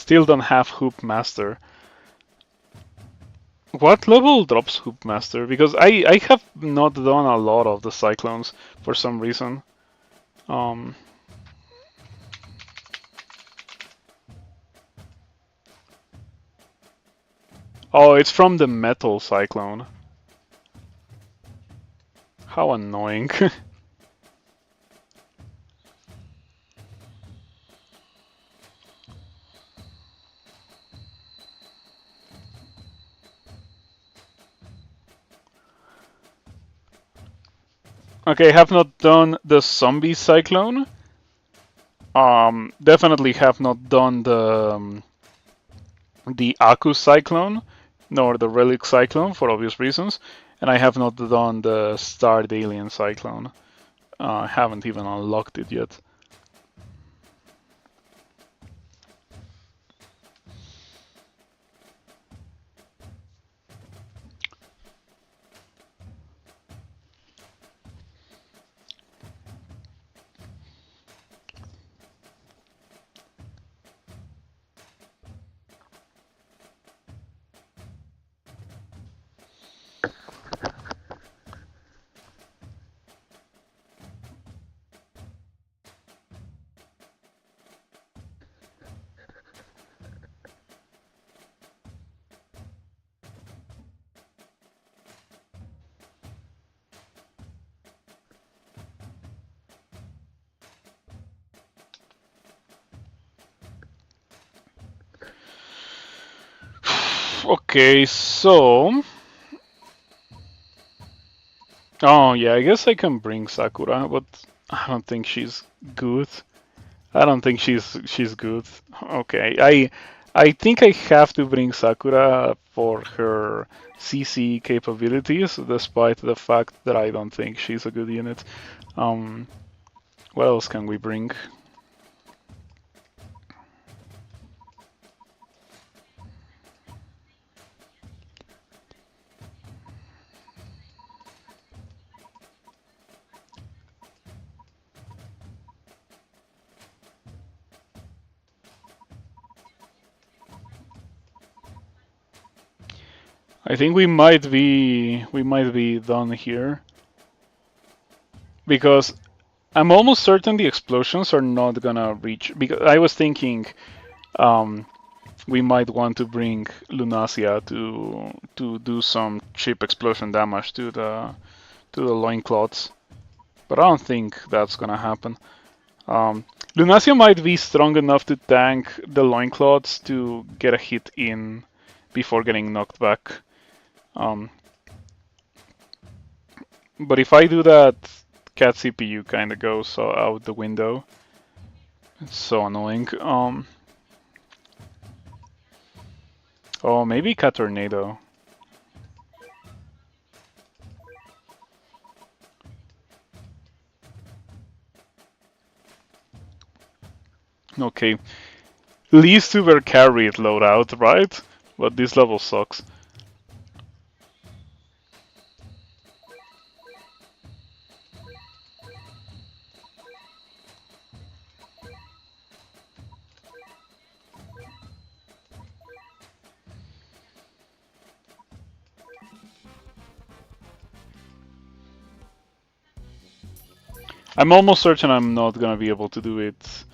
Still don't have Hoop Master. What level drops Hoop Master? Because I have not done a lot of the Cyclones for some reason. Um, oh, it's from the Metal Cyclone. How annoying. Okay, have not done the Zombie Cyclone. Definitely have not done the Aku Cyclone, nor the Relic Cyclone for obvious reasons, and I have not done the Starred Alien Cyclone. I haven't even unlocked it yet. Okay, so. Oh, yeah, I guess I can bring Sakura, but I don't think she's good. I don't think she's good. Okay, I think I have to bring Sakura for her CC capabilities, despite the fact that I don't think she's a good unit. Um, what else can we bring? I think we might be done here because I'm almost certain the explosions are not gonna reach. Because I was thinking um, we might want to bring Lunacia to do some cheap explosion damage to the loincloths, but I don't think that's gonna happen. Lunacia might be strong enough to tank the loincloths to get a hit in before getting knocked back. Um, but if I do that, cat CPU kind of goes out the window. It's so annoying. Oh, maybe cat tornado. Okay, least super carried loadout, right? But this level sucks. I'm almost certain I'm not gonna be able to do it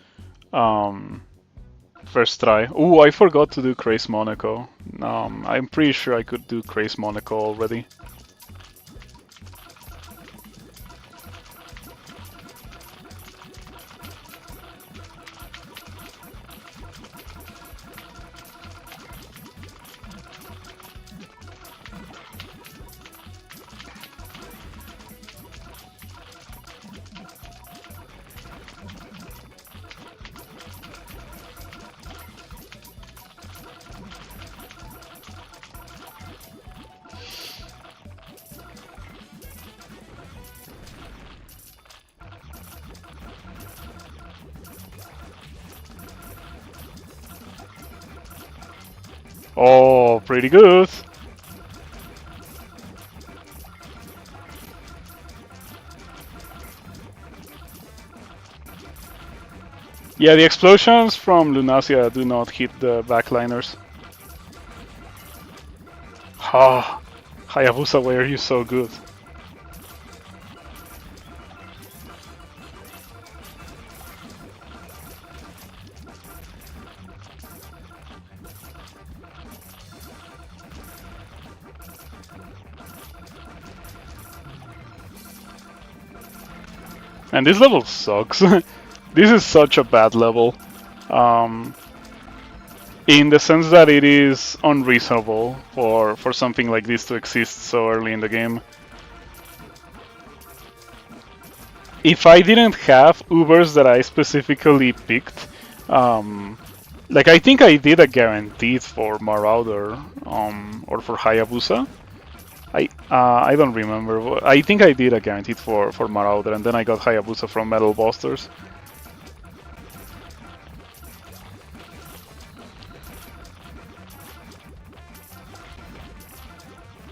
First try. Ooh, I forgot to do Craze Monaco. I'm pretty sure I could do Craze Monaco already. Oh, pretty good. Yeah, the explosions from Lunasia do not hit the backliners. Ah, Hayabusa, why are you so good? And this level sucks. This is such a bad level. Um, in the sense that it is unreasonable for something like this to exist so early in the game. If I didn't have Ubers that I specifically picked, like I think I did a guaranteed for Marauder or for Hayabusa. I don't remember. I think I did a guaranteed for Marauder, and then I got Hayabusa from Metal Busters.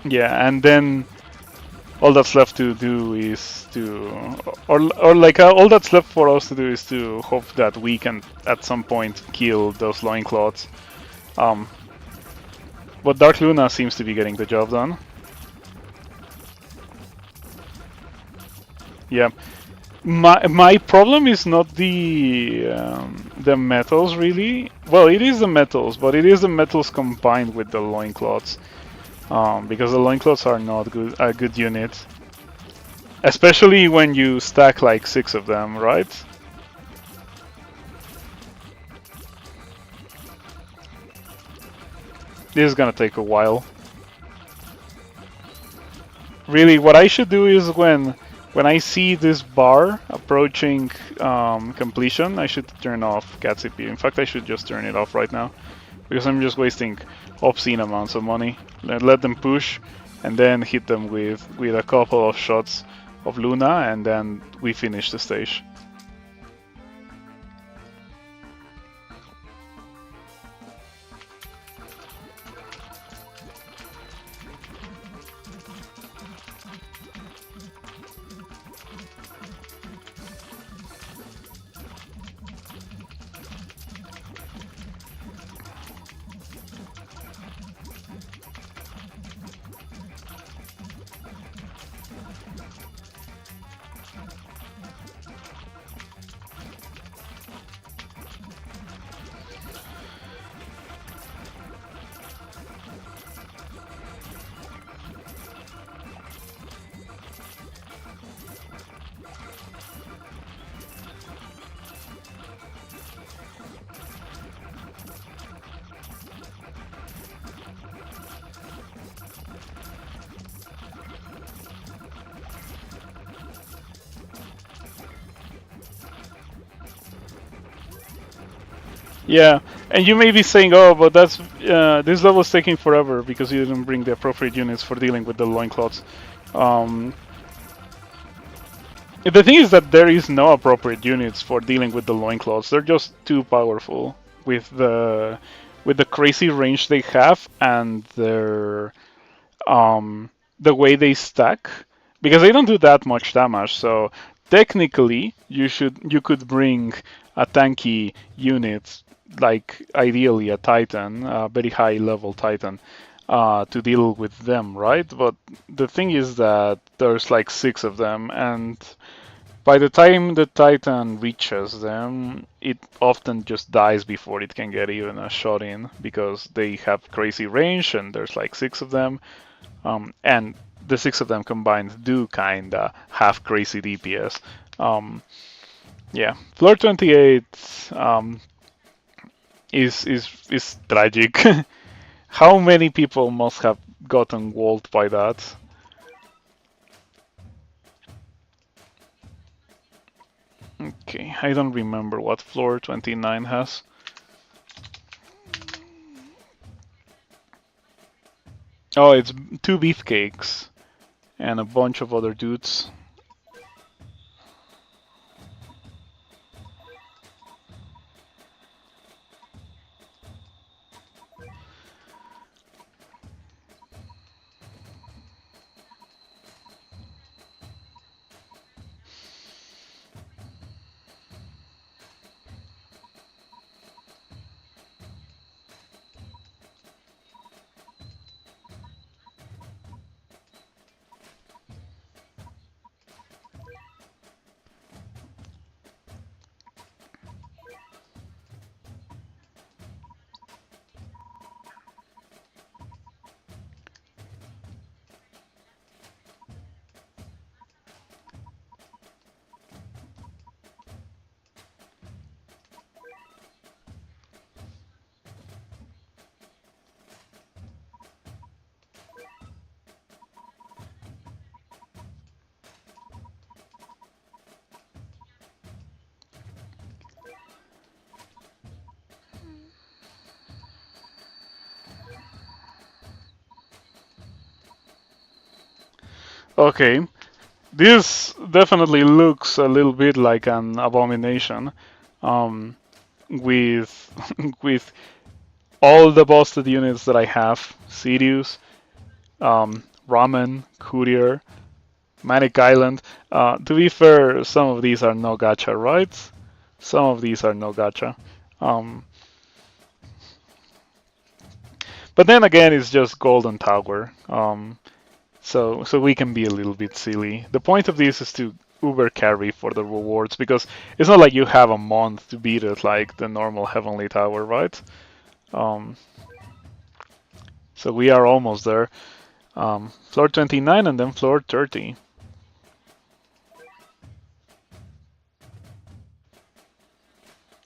Yeah, and then all that's left to do is to, or like all that's left for us to do is to hope that we can at some point kill those loincloths. Um, but Dark Luna seems to be getting the job done. Yeah, my problem is not the metals really. Well, it is the metals, but it is the metals combined with the loincloths. Because the loincloths are not a good unit. Especially when you stack like 6 of them, right? This is gonna take a while. Really, what I should do is when I see this bar approaching completion, I should turn off cat CPU. In fact, I should just turn it off right now because I'm just wasting obscene amounts of money. Let them push, and then hit them with a couple of shots of Luna, and then we finish the stage. Yeah, and you may be saying, "Oh, but that's this level is taking forever because you didn't bring the appropriate units for dealing with the loincloths." Um, the thing is that there is no appropriate units for dealing with the loincloths. They're just too powerful with the crazy range they have and their the way they stack, because they don't do that much damage. So technically, you could bring a tanky unit, like ideally a Titan, a very high level Titan, to deal with them, right? But the thing is that there's like 6 of them, and By the time the Titan reaches them, it often just dies before it can get even a shot in because they have crazy range and there's like six of them. And the six of them combined do kinda have crazy DPS. Yeah, floor 28 is tragic. How many people must have gotten walled by that? Okay, I don't remember what floor 29 has. Oh, it's two beefcakes and a bunch of other dudes. Okay, this definitely looks a little bit like an abomination. Um, with with all the busted units that I have, Sirius, Ramen, Courier, Manic Island. To be fair, some of these are no gacha, right? Some of these are no gacha. Um, but then again, it's just Golden Tower. So we can be a little bit silly. The point of this is to uber carry for the rewards because it's not like you have a month to beat it like the normal Heavenly Tower, right? Um, so we are almost there. Floor 29 and then floor 30.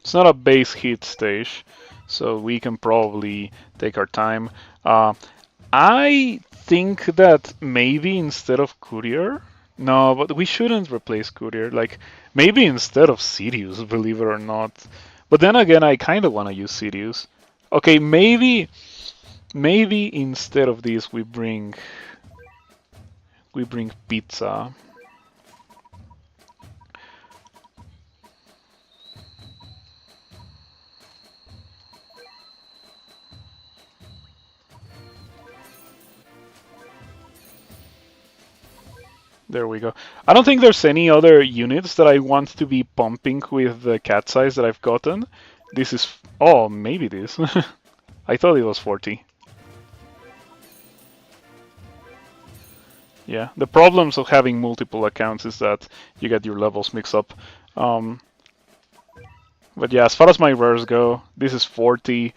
It's not a base hit stage, so we can probably take our time. I think that maybe instead of Courier, no, but we shouldn't replace Courier. Like maybe instead of Sirius, believe it or not. But then again, I kind of want to use Sirius. Okay, maybe instead of this we bring pizza. There we go. I don't think there's any other units that I want to be pumping with the cat size that I've gotten. This is... Oh, maybe this. I thought it was 40. Yeah, the problems of having multiple accounts is that you get your levels mixed up. Um, but yeah, as far as my rares go, this is 40.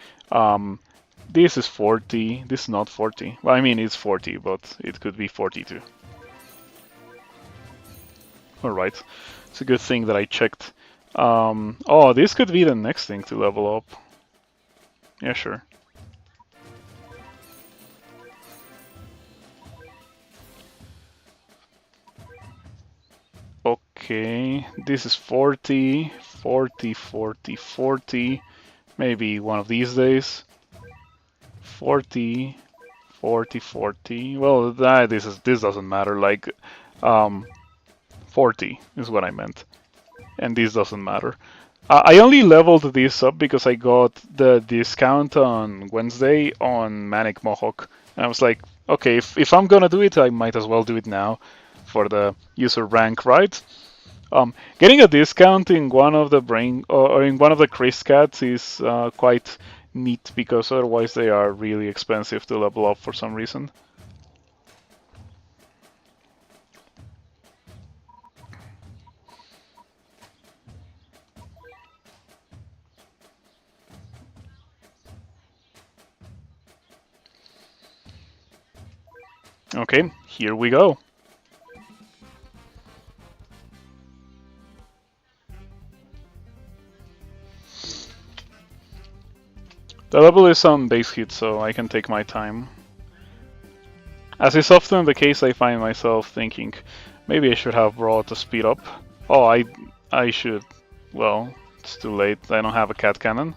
This is 40. This is not 40. Well, I mean, it's 40, but it could be 42. Alright. It's a good thing that I checked. Oh, this could be the next thing to level up. Yeah, sure. Okay, this is 40, 40, 40, 40. Maybe one of these days. 40, 40, 40. Well, this doesn't matter. Like, 40 is what I meant, and this doesn't matter. I only leveled this up because I got the discount on Wednesday on Manic Mohawk. And I was like, okay, if I'm gonna do it, I might as well do it now for the user rank, right? Getting a discount in one of the brain or in one of the Chris cats is quite neat because otherwise they are really expensive to level up for some reason. Okay, here we go. The level is on base hit, so I can take my time. As is often the case, I find myself thinking, maybe I should have brought the speed up. Oh, I should. Well, it's too late. I don't have a cat cannon.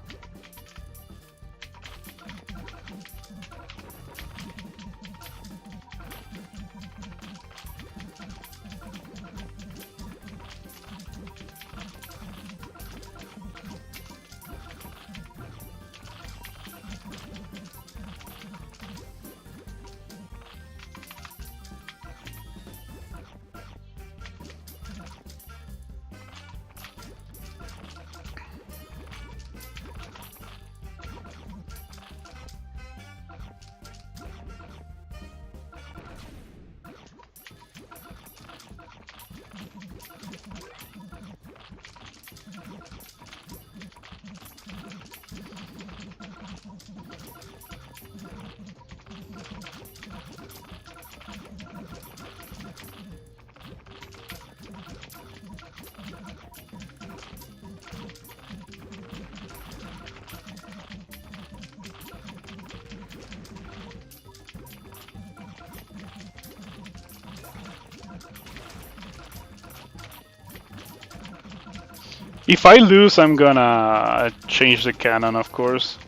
If I lose, I'm gonna change the cannon, of course.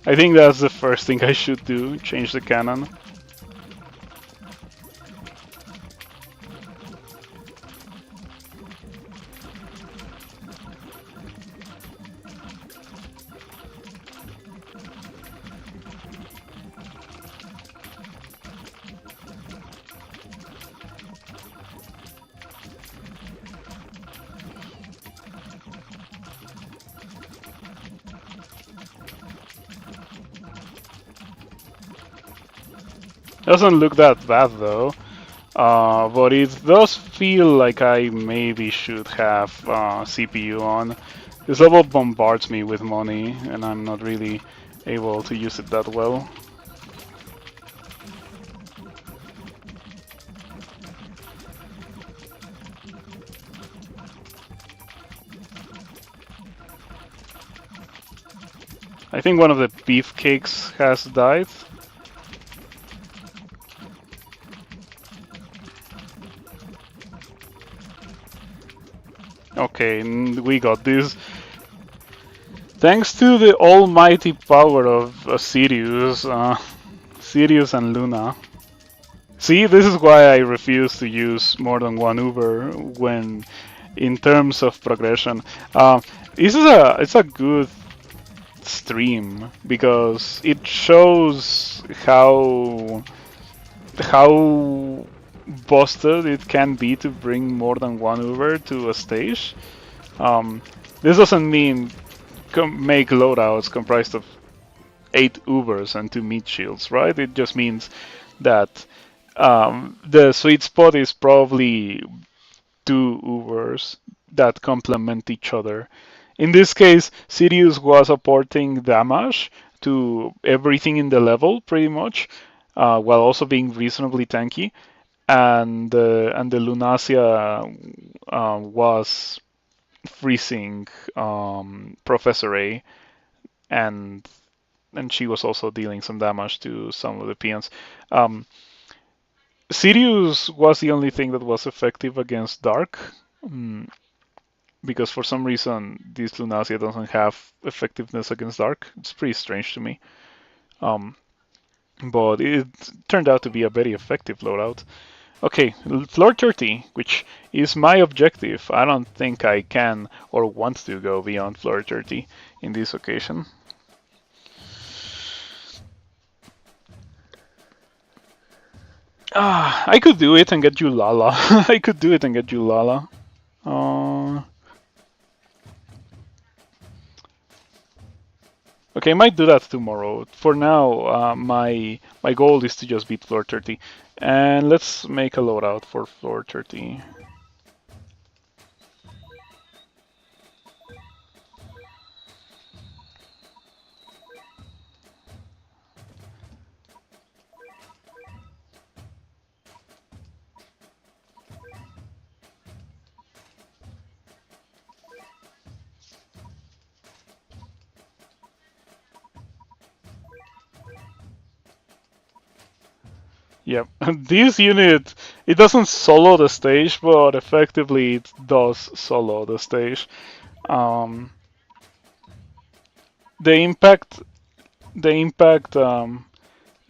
I think that's the first thing I should do, change the cannon. Doesn't look that bad though, but it does feel like I maybe should have CPU on. This level bombards me with money, and I'm not really able to use it that well. I think one of the beefcakes has died. Okay, we got this. Thanks to the almighty power of Sirius and Luna. See, this is why I refuse to use more than one Uber when, in terms of progression. It's a good stream because it shows how busted it can be to bring more than one Uber to a stage. Um, this doesn't mean make loadouts comprised of 8 Ubers and 2 meat shields, right? It just means that the sweet spot is probably 2 Ubers that complement each other. In this case, Sirius was apporting damage to everything in the level, pretty much, while also being reasonably tanky. And the Lunacia was freezing Professor A, and she was also dealing some damage to some of the peons. Um, Sirius was the only thing that was effective against Dark, mm, because for some reason this Lunacia doesn't have effectiveness against Dark. It's pretty strange to me. Um, but it turned out to be a very effective loadout. Okay, floor 30, which is my objective. I don't think I can or want to go beyond floor 30 in this occasion. I could do it and get you Lala. I could do it and get you Lala. Uh, okay, I might do that tomorrow. For now, my goal is to just beat floor 30. And let's make a loadout for floor 30. Yep. This unit, it doesn't solo the stage, but effectively it does solo the stage. Um, the impact, the impact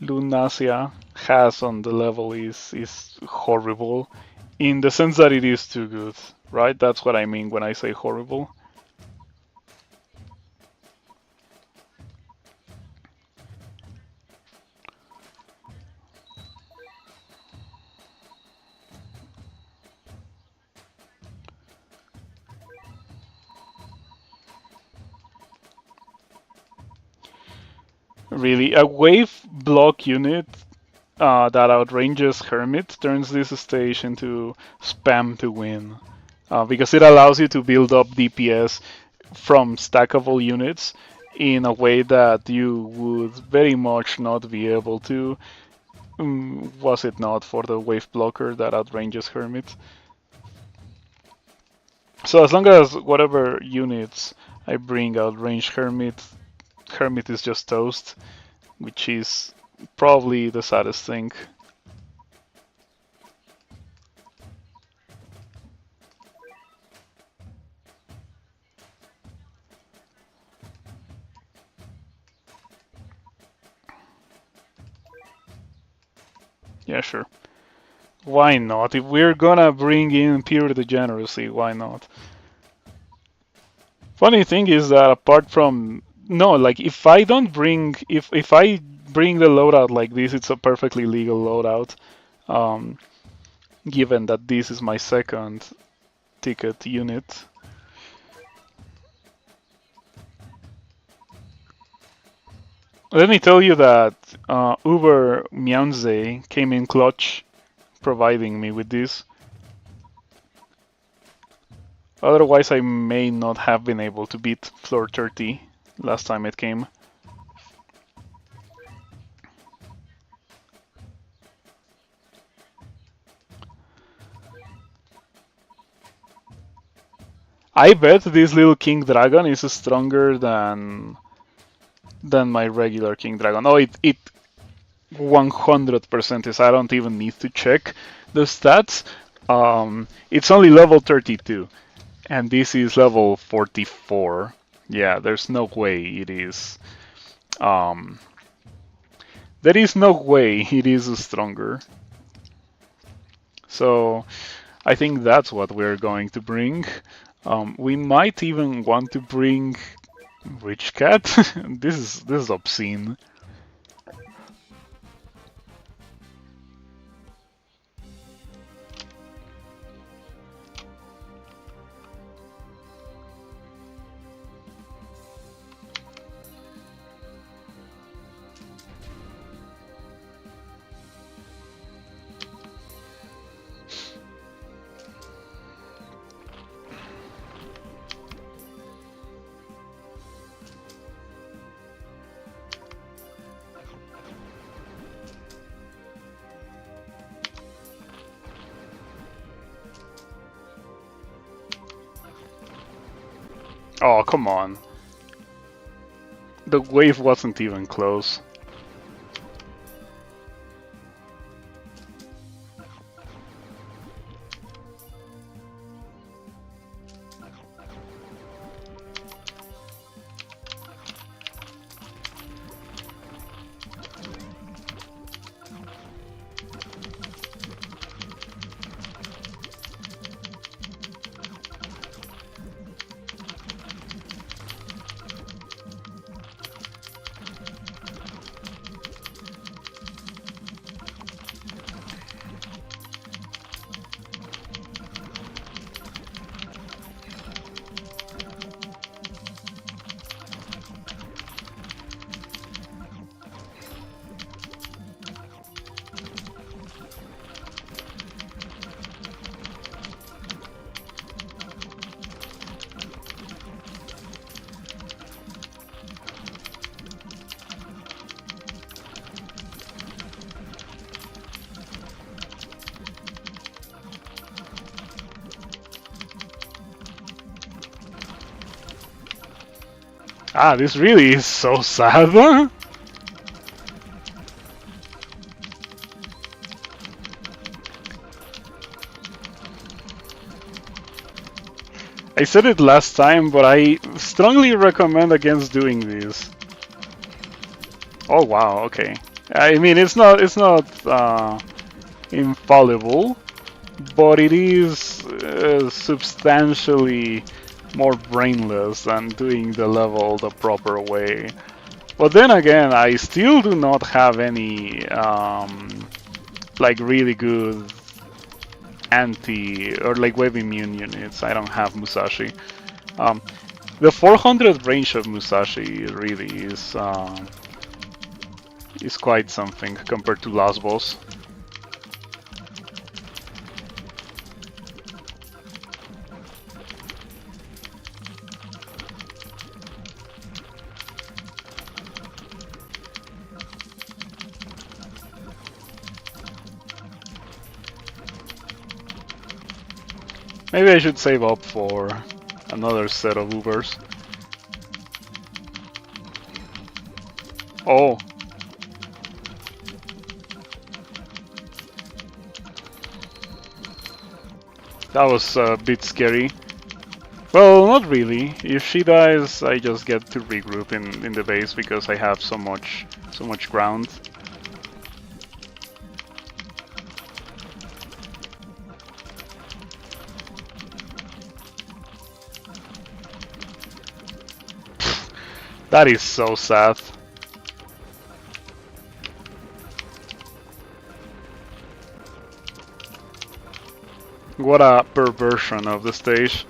Lunasia has on the level is horrible, in the sense that it is too good, right? That's what I mean when I say horrible. Really, a wave block unit that outranges Hermit turns this stage into spam to win. Because it allows you to build up DPS from stackable units in a way that you would very much not be able to, was it not for the wave blocker that outranges Hermit. So as long as whatever units I bring outrange Hermit, Hermit is just toast, which is probably the saddest thing. Yeah, sure. Why not? If we're gonna bring in pure degeneracy, why not? Funny thing is that apart from no, like if I bring the loadout like this, it's a perfectly legal loadout. Um, given that this is my second ticket unit. Let me tell you that Uber Mianze came in clutch, providing me with this. Otherwise, I may not have been able to beat floor 30 last time it came. I bet this little King Dragon is stronger than my regular King Dragon. Oh, it 100% is. I don't even need to check the stats. It's only level 32, and this is level 44. Yeah, there's no way it is. Um, there is no way it is stronger. So I think that's what we're going to bring. We might even want to bring Rich Cat. This is obscene. Oh, come on. The wave wasn't even close. Ah, this really is so sad. I said it last time, but I strongly recommend against doing this. Oh wow, okay. I mean, it's not infallible, but it is substantially more brainless than doing the level the proper way. But then again, I still do not have any like really good anti or like wave immune units. I don't have Musashi. Um, the 400 range of Musashi really is quite something compared to last boss. Maybe I should save up for another set of Ubers. Oh, that was a bit scary. Well, not really. If she dies, I just get to regroup in the base because I have so much ground. That is so sad. What a perversion of the stage.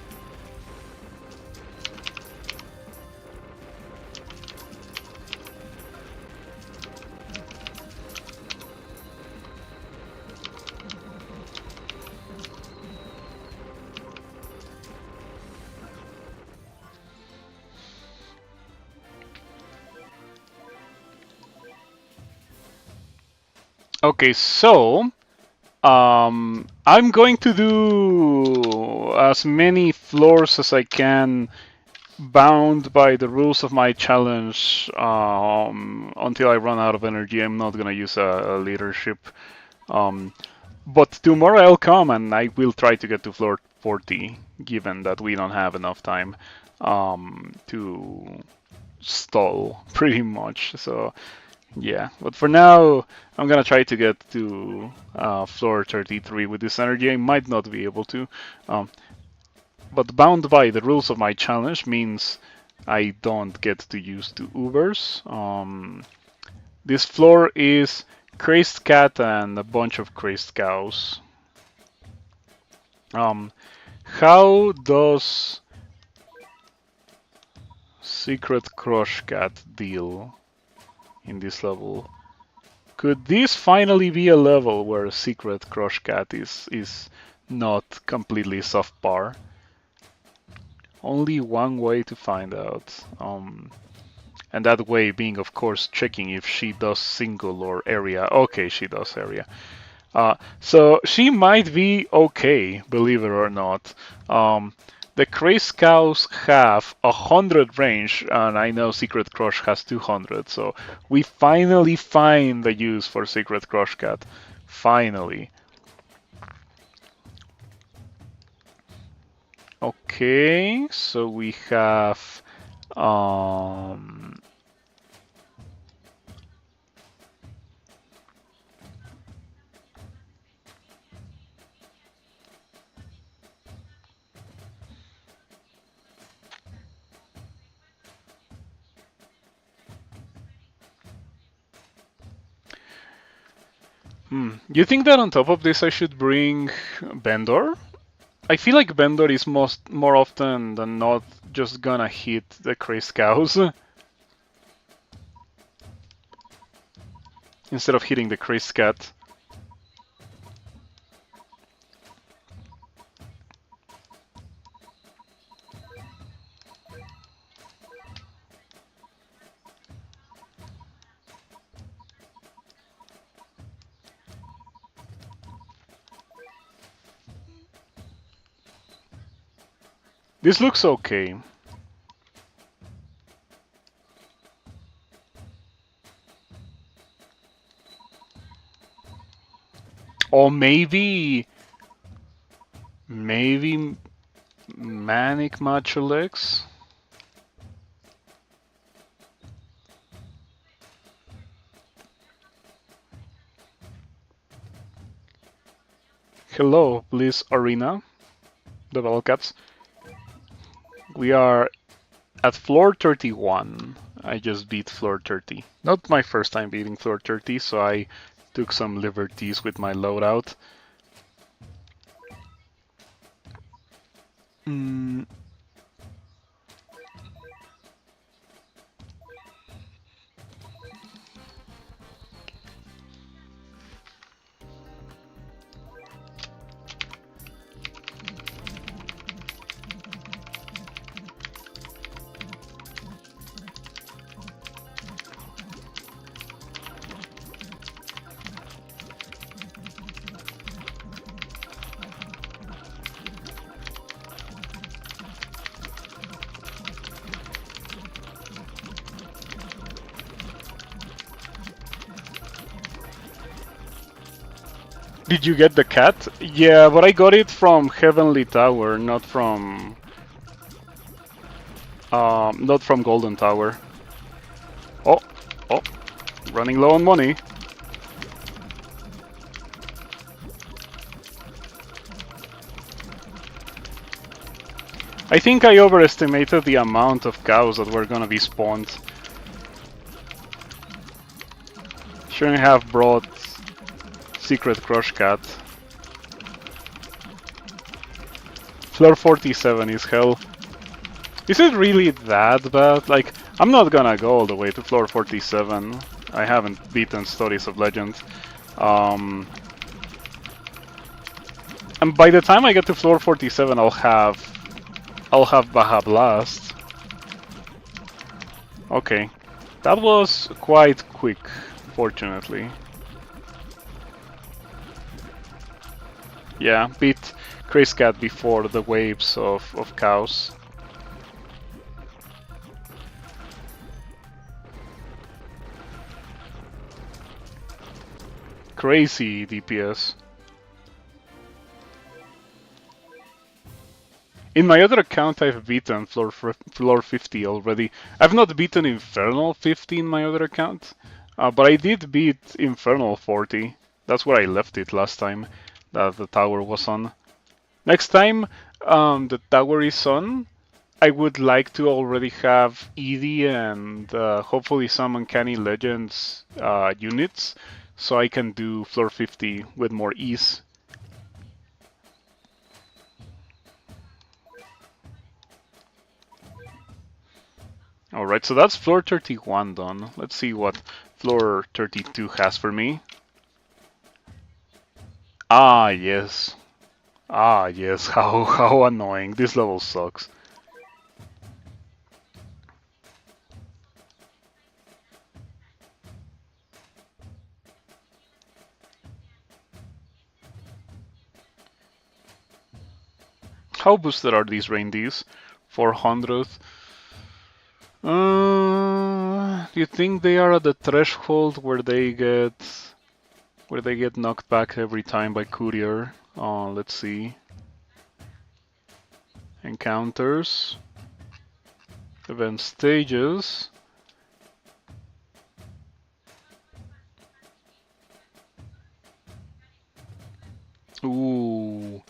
Okay, so I'm going to do as many floors as I can, bound by the rules of my challenge, until I run out of energy. I'm not gonna use a leadership. Um, but tomorrow I'll come and I will try to get to floor 40, given that we don't have enough time to stall pretty much. So yeah, but for now, I'm gonna try to get to floor 33 with this energy. I might not be able to, um, but bound by the rules of my challenge means I don't get to use two Ubers. This floor is Crazed Cat and a bunch of Crazed Cows. How does Secret Crush Cat deal in this level? Could this finally be a level where Secret Crush Cat is not completely soft par? Only one way to find out. And that way being, of course, checking if she does single or area. Okay, she does area. So she might be okay, believe it or not. The Craze Cows have 100 range, and I know Secret Crush has 200. So we finally find the use for Secret Crush Cat. Finally. Okay, so we have um, you think that on top of this I should bring Bendor? I feel like Bendor is more often than not just gonna hit the Craze Cows instead of hitting the Craze Cat. This looks okay. Or maybe Manic Macho Legs. Hello, Bliss Arena, the Bellcats. We are at floor 31. I just beat floor 30. Not my first time beating floor 30, so I took some liberties with my loadout. Mm. Did you get the cat? Yeah, but I got it from Heavenly Tower, not from Golden Tower. Oh, oh, running low on money. I think I overestimated the amount of cows that were gonna be spawned. Shouldn't have brought Secret Crush Cat. Floor 47 is hell. Is it really that bad? Like, I'm not gonna go all the way to floor 47. I haven't beaten Stories of Legend. And by the time I get to floor 47, I'll have Baja Blast. Okay, that was quite quick, fortunately. Yeah, beat Crazy Cat before the waves of cows. Crazy DPS. In my other account, I've beaten floor 50 already. I've not beaten Infernal 50 in my other account, but I did beat Infernal 40. That's where I left it last time that the tower was on. Next time the tower is on, I would like to already have Edie and hopefully some Uncanny Legends units, so I can do floor 50 with more ease. Alright, so that's floor 31 done. Let's see what floor 32 has for me. Ah, yes. Ah, yes. How annoying. This level sucks. How boosted are these reindeers? 400. Do you think they are at the threshold where they get knocked back every time by courier? Let's see. Encounters. Event stages. Ooh.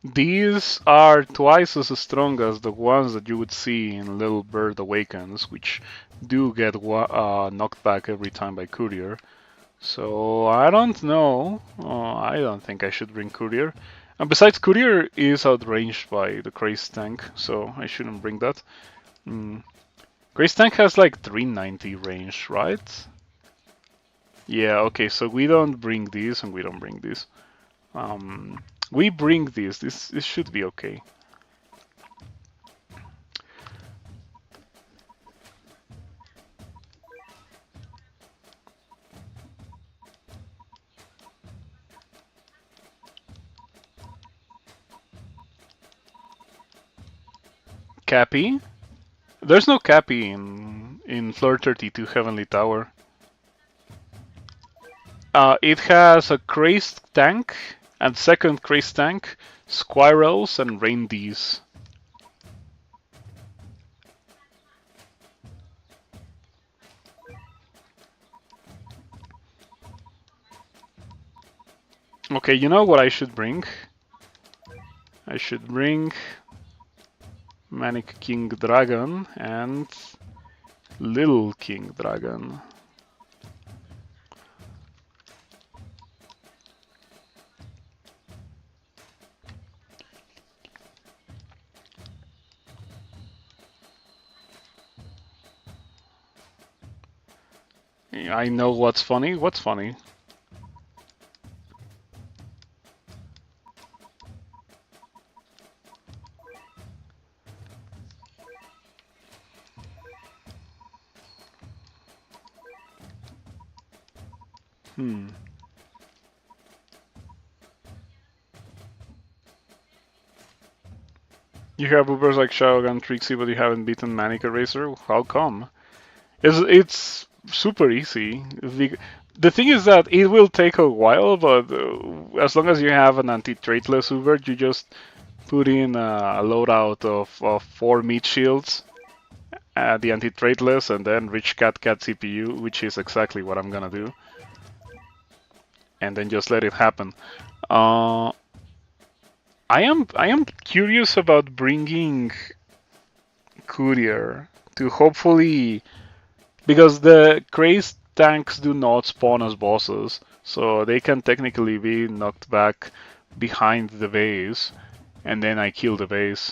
These are twice as strong as the ones that you would see in Little Bird Awakens, which do get knocked back every time by Courier. So I don't know. I don't think I should bring Courier. And besides, Courier is outranged by the Craze Tank, so I shouldn't bring that. Craze Tank has like 390 range, right? Yeah, okay, so we don't bring these and we don't bring these. We bring these. This should be okay. Cappy? There's no Cappy in floor 32 Heavenly Tower. It has a Crazed Tank and second Crazed Tank, squirrels and reindeers. Okay, you know what I should bring? I should bring Manic King Dragon and Little King Dragon. I know what's funny. What's funny? Hmm. You have Ubers like Shadowgun Trixie, but you haven't beaten Manic Eraser? How come? It's super easy. The thing is that it will take a while, but as long as you have an anti-traitless Uber, you just put in a loadout of 4 meat shields, the anti-traitless, and then rich cat CPU, which is exactly what I'm gonna do. And then just let it happen. I am curious about bringing Courier to hopefully, because the crazed tanks do not spawn as bosses, so they can technically be knocked back behind the base, and then I kill the base.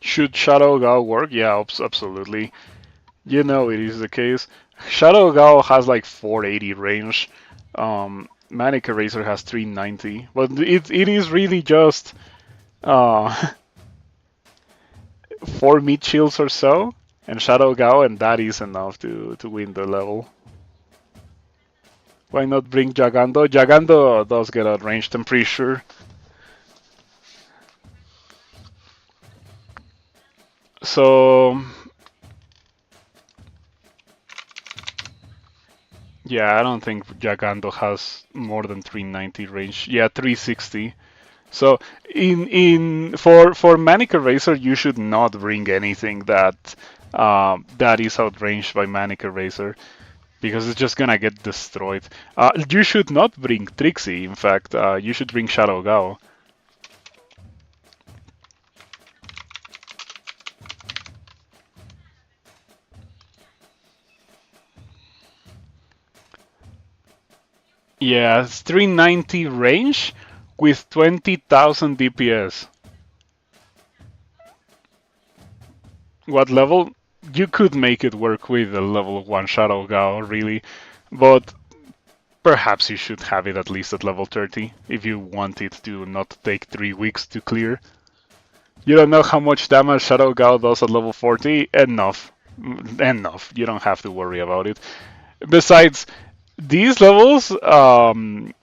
Should Shadow Gao work? Yeah, absolutely. You know it is the case. Shadow Gao has like 480 range. Manic Eraser has 390, but it is really just uh, 4 meat shields or so, and Shadow Gao, and that is enough to win the level. Why not bring Jagando? Jagando does get outranged, I'm pretty sure. So yeah, I don't think Jagando has more than 390 range. Yeah, 360. So for Manic Eraser, you should not bring anything that is outranged by Manic Eraser, because it's just gonna get destroyed. You should not bring Trixie. In fact, you should bring Shadow Gao. Yeah, it's 390 range with 20,000 DPS. What level? You could make it work with a level 1 Shadow Gao, really, but perhaps you should have it at least at level 30 if you want it to not take 3 weeks to clear. You don't know how much damage Shadow Gao does at level 40? Enough. Enough. You don't have to worry about it. Besides, these levels, the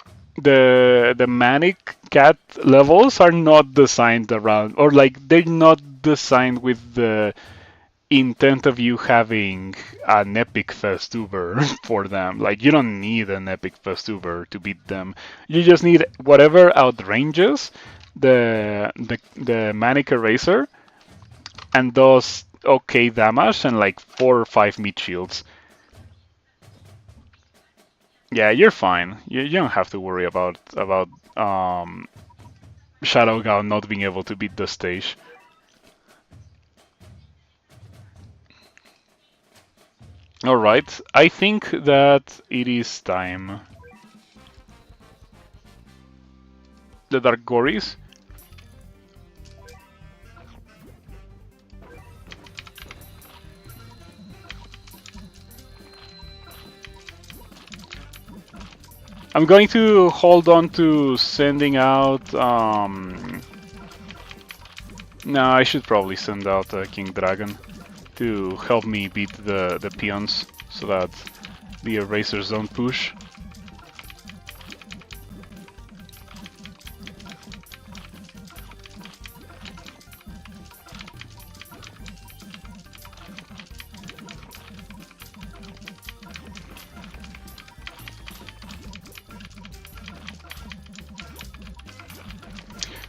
Manic Cat levels are not designed around, or like they're not designed with the intent of you having an Epic Fest Uber for them. Like, you don't need an Epic Fest Uber to beat them. You just need whatever outranges the Manic Eraser and does okay damage and like 4 or 5 meat shields. Yeah, you're fine. You don't have to worry about Shadow Gao not being able to beat the stage. Alright, I think that it is time. The Dark Gories. I'm going to hold on to sending out... No, I should probably send out King Dragon to help me beat the peons, so that the erasers don't push.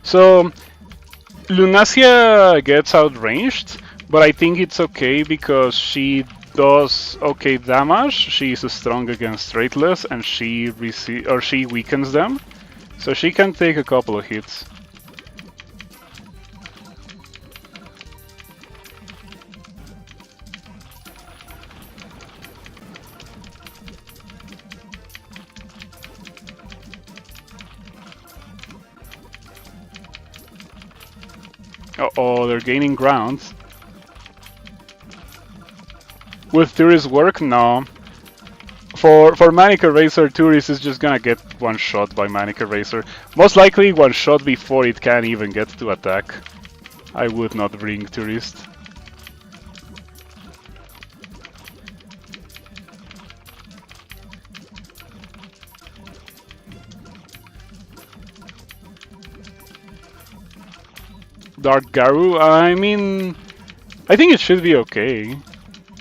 So Lunacia gets outranged, but I think it's okay because she does okay damage. She's strong against Straightless, and she weakens them, so she can take a couple of hits. Uh-oh, they're gaining ground. Will Tourist work? No. For Manic Eraser, Tourist is just gonna get one shot by Manic Eraser. Most likely one shot before it can even get to attack. I would not bring Tourist. Dark Garu, I mean, I think it should be okay.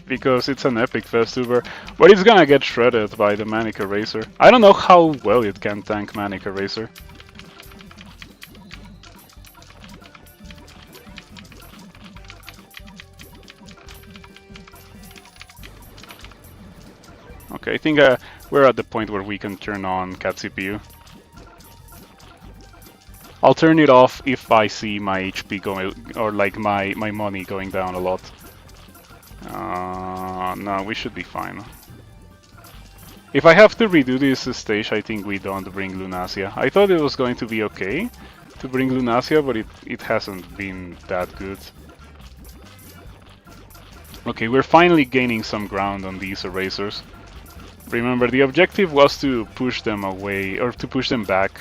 Because it's an epic Festuber, but it's gonna get shredded by the Manic Eraser. I don't know how well it can tank Manic Eraser. Okay, I think we're at the point where we can turn on Cat CPU. I'll turn it off if I see my HP going, or like my money going down a lot. No, we should be fine. If I have to redo this stage, I think we don't bring Lunacia. I thought it was going to be okay to bring Lunacia, but it hasn't been that good. Okay, we're finally gaining some ground on these erasers. Remember, the objective was to push them away, or to push them back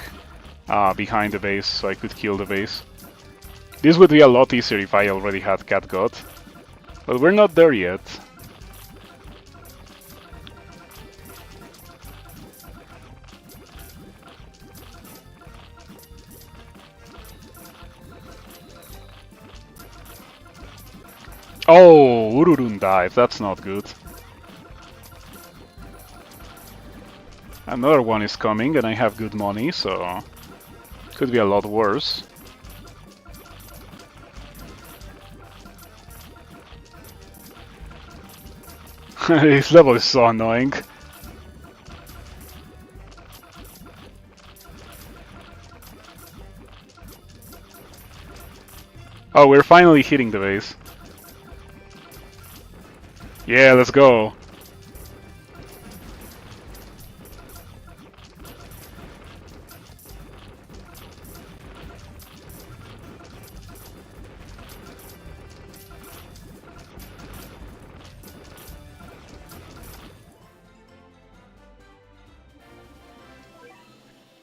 behind the base, so I could kill the base. This would be a lot easier if I already had Cat God, but we're not there yet. Oh, Ururun dive, that's not good. Another one is coming, and I have good money, so could be a lot worse. This level is so annoying. Oh, we're finally hitting the base. Yeah, let's go.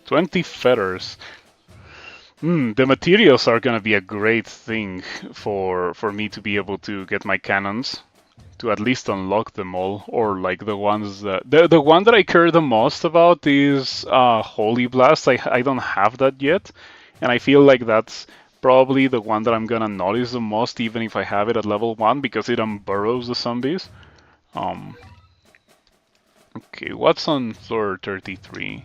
"20 feathers. The materials are gonna be a great thing for me to be able to get my cannons, to at least unlock them all, or like the ones that the one that I care the most about is Holy Blast. I don't have that yet, and I feel like that's probably the one that I'm gonna notice the most, even if I have it at level 1, because it unburrows the zombies. Okay, what's on floor 33?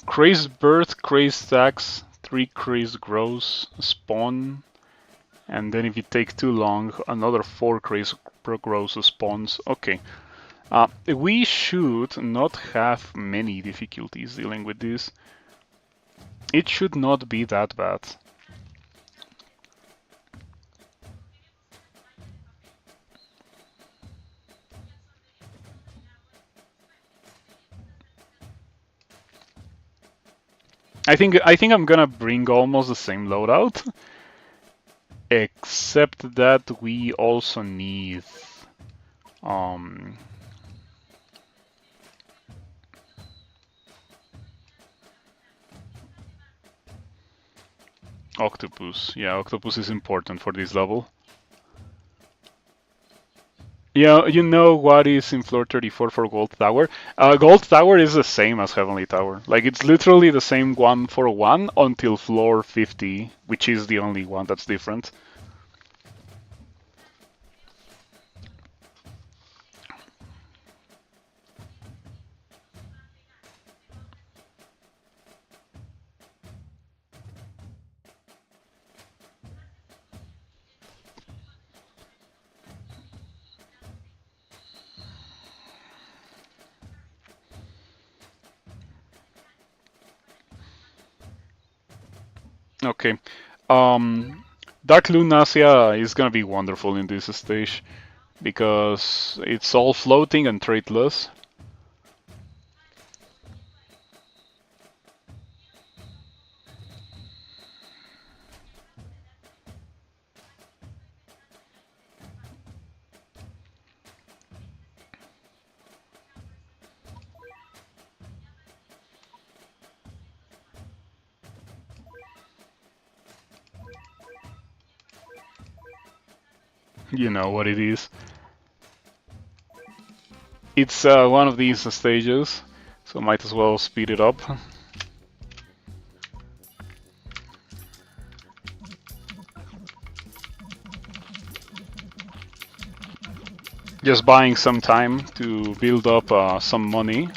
Crazed birth, crazed stacks, 3 crazed grows, spawn, and then if you take too long, another 4 crazed grows spawns. Okay. We should not have many difficulties dealing with this. It should not be that bad. I think I'm gonna bring almost the same loadout, except that we also need Octopus. Yeah, Octopus is important for this level. Yeah, you know what is in floor 34 for Gold Tower? Gold Tower is the same as Heavenly Tower. Like, it's literally the same 1 for 1 until floor 50, which is the only one that's different. Okay. Um, Dark Lunasia is gonna be wonderful in this stage because it's all floating and traitless. You know what it is. It's one of these stages, so might as well speed it up. Just buying some time to build up some money.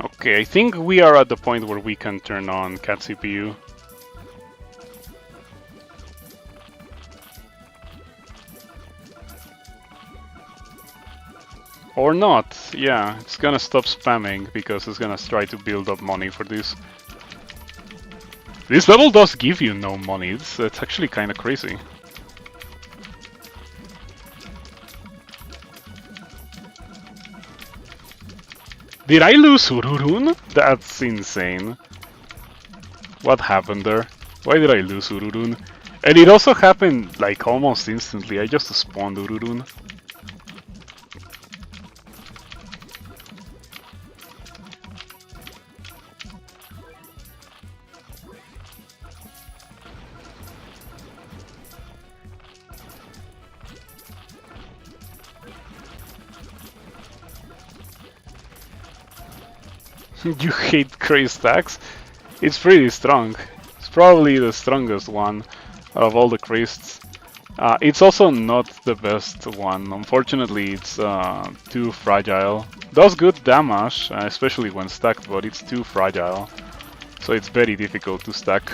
Okay, I think we are at the point where we can turn on cat CPU. Or not, yeah, it's gonna stop spamming because it's gonna try to build up money for this. This level does give you no money, it's actually kinda crazy. Did I lose Ururun? That's insane. What happened there? Why did I lose Ururun? And it also happened like almost instantly, I just spawned Ururun. You hate Crazy Stacks? It's pretty strong. It's probably the strongest one out of all the Crazed. It's also not the best one. Unfortunately, it's too fragile. Does good damage, especially when stacked, but it's too fragile. So it's very difficult to stack.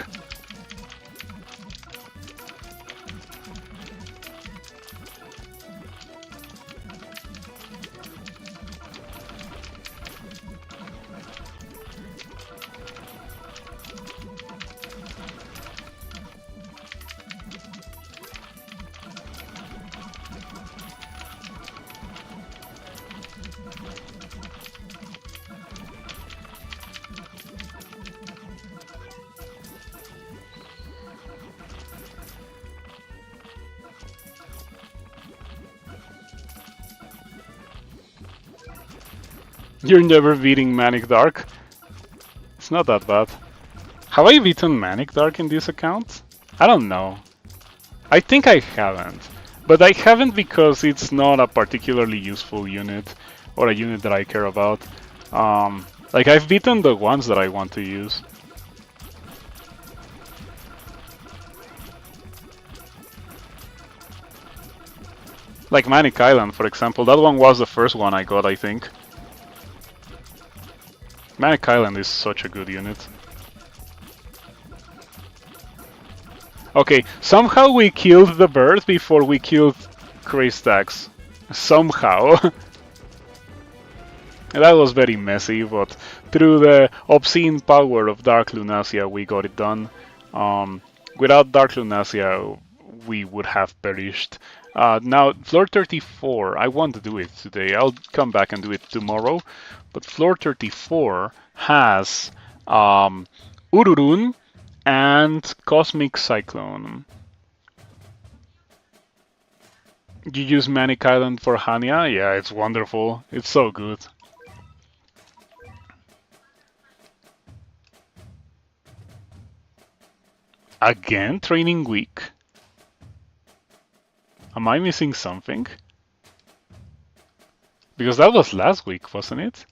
You're never beating Manic Dark. It's not that bad. Have I beaten Manic Dark in this account? I don't know. I think I haven't. But I haven't because it's not a particularly useful unit or a unit that I care about. Like I've beaten the ones that I want to use. Like Manic Island, for example. That one was the first one I got, I think. Manic Island is such a good unit. Okay, somehow we killed the bird before we killed craze tags. Somehow. That was very messy, but through the obscene power of Dark Lunacia, we got it done. Without Dark Lunacia, we would have perished. Now, floor 34, I want to do it today. I'll come back and do it tomorrow. But floor 34 has Ururun and Cosmic Cyclone. You use Manic Island for Hania? Yeah, it's wonderful. It's so good. Again, training week? Am I missing something? Because that was last week, wasn't it?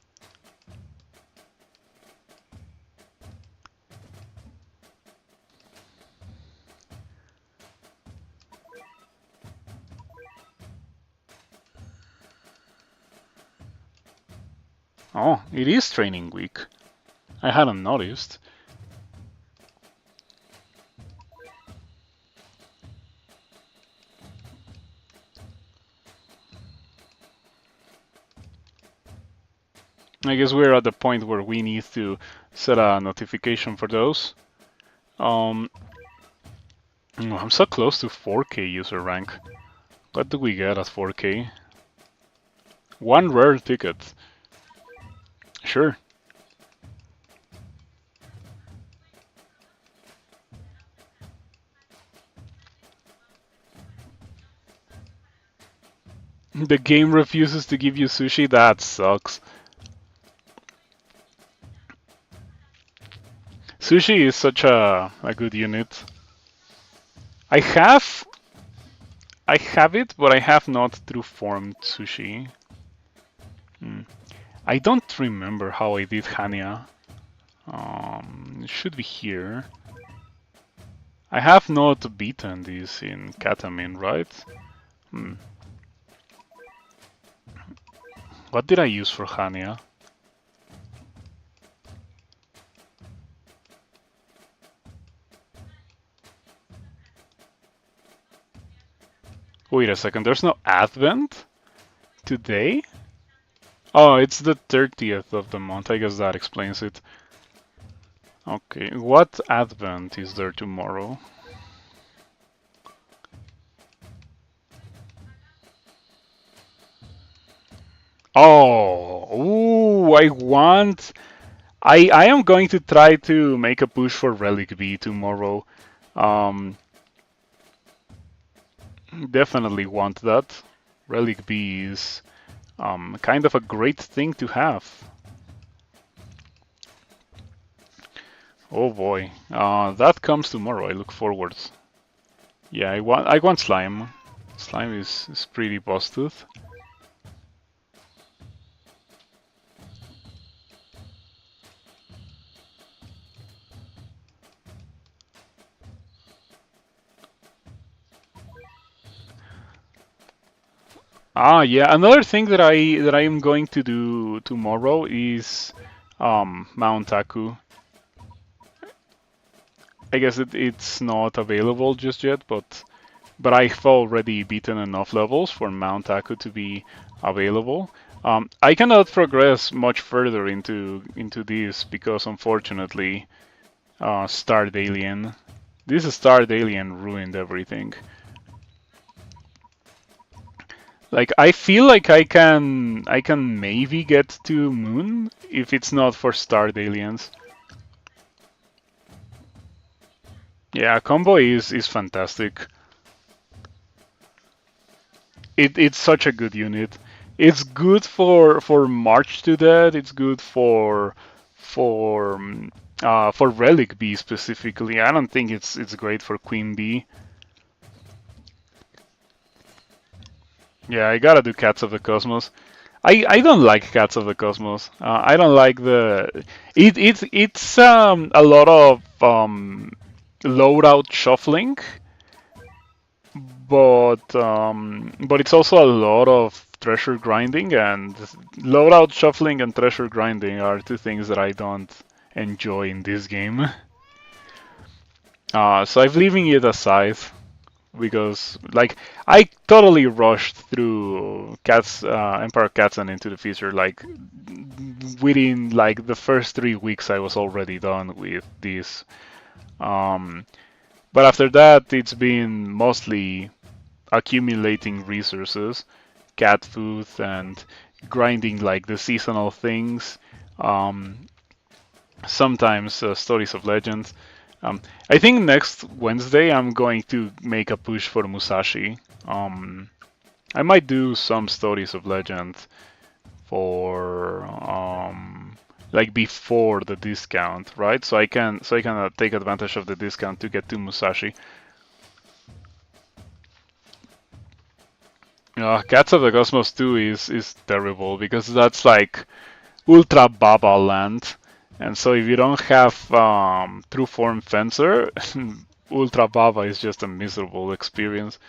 Oh, it is training week. I hadn't noticed. I guess we're at the point where we need to set a notification for those. I'm so close to 4K user rank. What do we get at 4K? One rare ticket. Sure. The game refuses to give you sushi? That sucks. Sushi is such a good unit. I have it, but I have not through formed sushi. I don't remember how I did Hania. It should be here. I have not beaten this in Katamin, right? What did I use for Hania? Wait a second, there's no Advent today? Oh, it's the 30th of the month. I guess that explains it. Okay, what Advent is there tomorrow? Oh, ooh, I am going to try to make a push for Relic B tomorrow. Definitely want that. Relic B is kind of a great thing to have. Oh boy, that comes tomorrow. I look forward. Yeah, I want slime. Slime is pretty busted. Yeah. Another thing that I am going to do tomorrow is Mount Aku. I guess it's not available just yet, but I've already beaten enough levels for Mount Aku to be available. I cannot progress much further into this because unfortunately, Starred Alien. This Starred Alien ruined everything. Like I feel like I can maybe get to Moon if it's not for Starred Aliens. Yeah, combo is fantastic. It's such a good unit. It's good for March to Dead. It's good for Relic B specifically. I don't think it's great for Queen B. Yeah, I gotta do Cats of the Cosmos. I don't like Cats of the Cosmos. I don't like the it's a lot of loadout shuffling, but it's also a lot of treasure grinding, and loadout shuffling and treasure grinding are two things that I don't enjoy in this game. So I'm leaving it aside because like I totally rushed through Cats Empire Cats and Into the Future. Like within like the first 3 weeks, I was already done with this. Um, but after that, it's been mostly accumulating resources, cat food, and grinding like the seasonal things. Um, Sometimes stories of legends. Um, I think next Wednesday I'm going to make a push for Musashi. Um, I might do some stories of legend for like before the discount, right? So I can take advantage of the discount to get to Musashi. Cats of the Cosmos 2 is terrible because that's like Ultra Baba land. And so if you don't have True Form Fencer, Ultra Baba is just a miserable experience.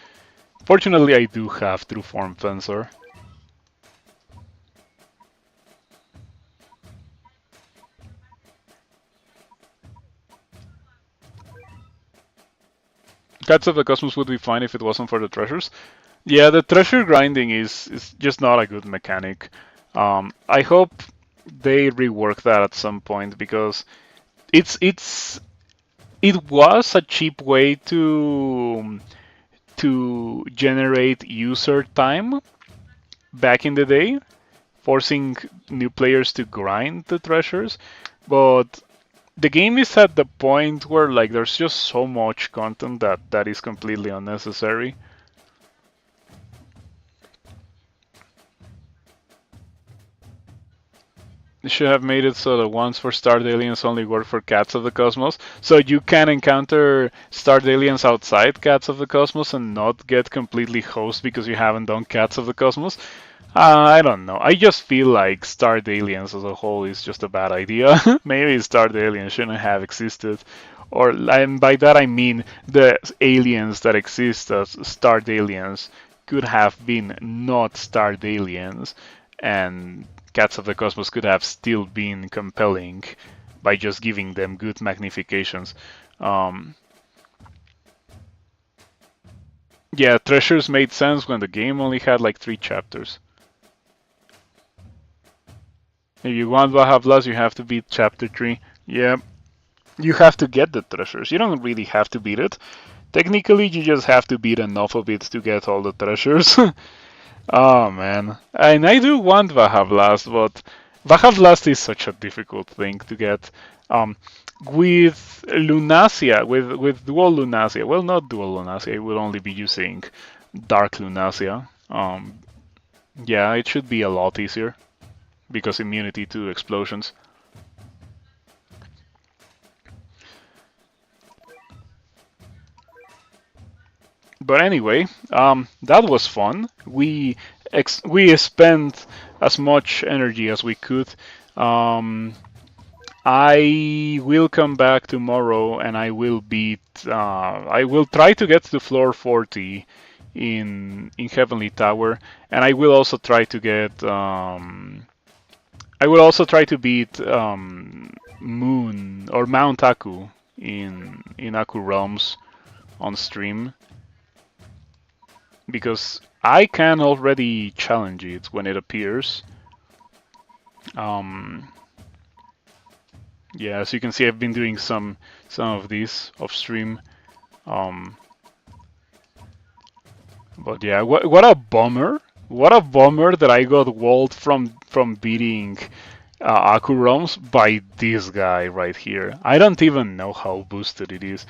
Fortunately, I do have True Form Fencer. Cats of the Cosmos would be fine if it wasn't for the treasures. Yeah, the treasure grinding is just not a good mechanic. I hope they rework that at some point because it's it was a cheap way to generate user time back in the day, forcing new players to grind the treasures. But the game is at the point where like there's just so much content that is completely unnecessary. They should have made it so the ones for Starred Aliens only work for Cats of the Cosmos, so you can encounter Starred Aliens outside Cats of the Cosmos and not get completely hosed because you haven't done Cats of the Cosmos. I don't know. I just feel like Starred Aliens as a whole is just a bad idea. Maybe Starred Aliens shouldn't have existed. Or, and by that I mean the aliens that exist as Starred Aliens could have been not Starred Aliens, and Cats of the Cosmos could have still been compelling by just giving them good magnifications. Um, yeah, Treasures made sense when the game only had like 3 chapters. If you want Baja Blast, you have to beat Chapter 3. Yeah, you have to get the treasures. You don't really have to beat it. Technically, you just have to beat enough of it to get all the treasures. Oh man. And I do want Baja Blast, but Baja Blast is such a difficult thing to get. Um, with Lunasia, with Dual Lunasia, well, not Dual Lunasia, it will only be using Dark Lunasia. Yeah, it should be a lot easier because immunity to explosions. But anyway, that was fun. We spent as much energy as we could. Um, I will come back tomorrow and I will beat. I will try to get to floor 40 in Heavenly Tower, and I will also try to get. I will also try to beat Moon or Mount Aku in Aku Realms on stream because I can already challenge it when it appears. Um, yeah, as you can see, I've been doing some of these off stream. Um, but yeah, what a bummer! What a bummer that I got walled from beating Aku Realms by this guy right here. I don't even know how boosted it is.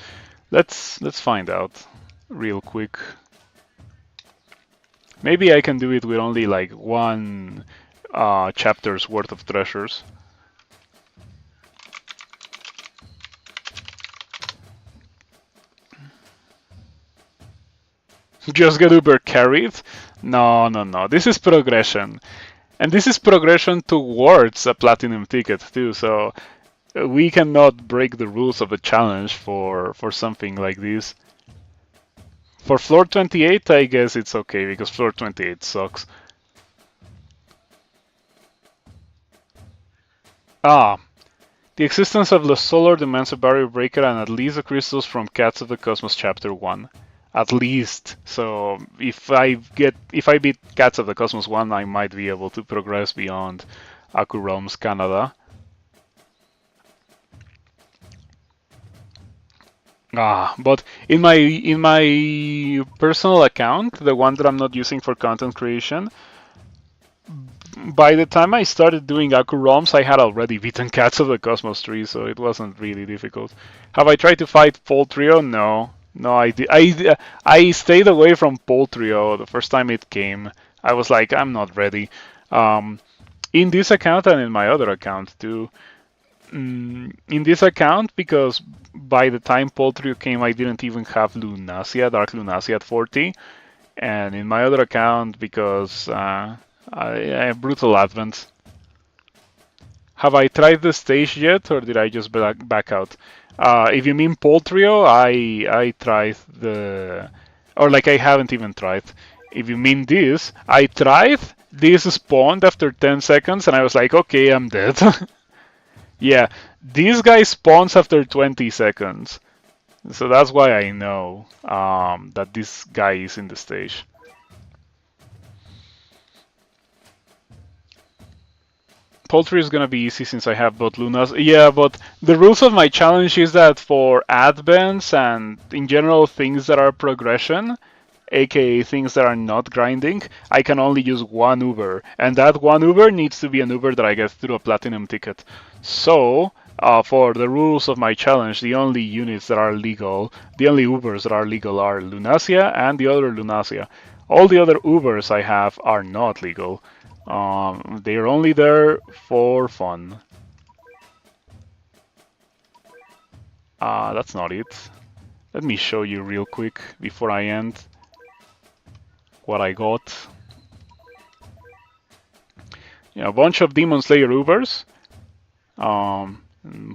Let's find out real quick. Maybe I can do it with only like one chapter's worth of treasures. Just get uber carried? No, no, no. This is progression. And this is progression towards a platinum ticket too, so we cannot break the rules of the challenge for something like this. For floor 28, I guess it's okay because floor 28 sucks. Ah, the existence of the solar demands a barrier breaker and at least the crystals from Cats of the Cosmos Chapter 1. at least. So if I beat Cats of the Cosmos 1, I might be able to progress beyond Aku Realms Canada. But in my personal account, the one that I'm not using for content creation, by the time I started doing Aku Realms, I had already beaten Cats of the Cosmos 3, so it wasn't really difficult. Have I tried to fight Pole Trio? No. No, I stayed away from Pole Trio the first time it came. I was like, I'm not ready. Um, in this account and in my other account too. In this account, because by the time Pole Trio came, I didn't even have Lunasia, Dark Lunasia at 40. And in my other account, because I have Brutal Advent. Have I tried the stage yet, or did I just back out? If you mean Poltrio, I tried the, or like I haven't even tried. If you mean this, I tried. This spawned after 10 seconds, and I was like, okay, I'm dead. Yeah, this guy spawns after 20 seconds, so that's why I know that this guy is in the stage. Poultry is gonna be easy since I have both Lunas. Yeah, but the rules of my challenge is that for advents and in general things that are progression, aka things that are not grinding, I can only use one Uber, and that one Uber needs to be an Uber that I get through a platinum ticket. So, for the rules of my challenge, the only units that are legal, the only Ubers that are legal are Lunasia and the other Lunasia. All the other Ubers I have are not legal. They're only there for fun. That's not it. Let me show you real quick before I end what I got. Yeah, a bunch of Demon Slayer Ubers, a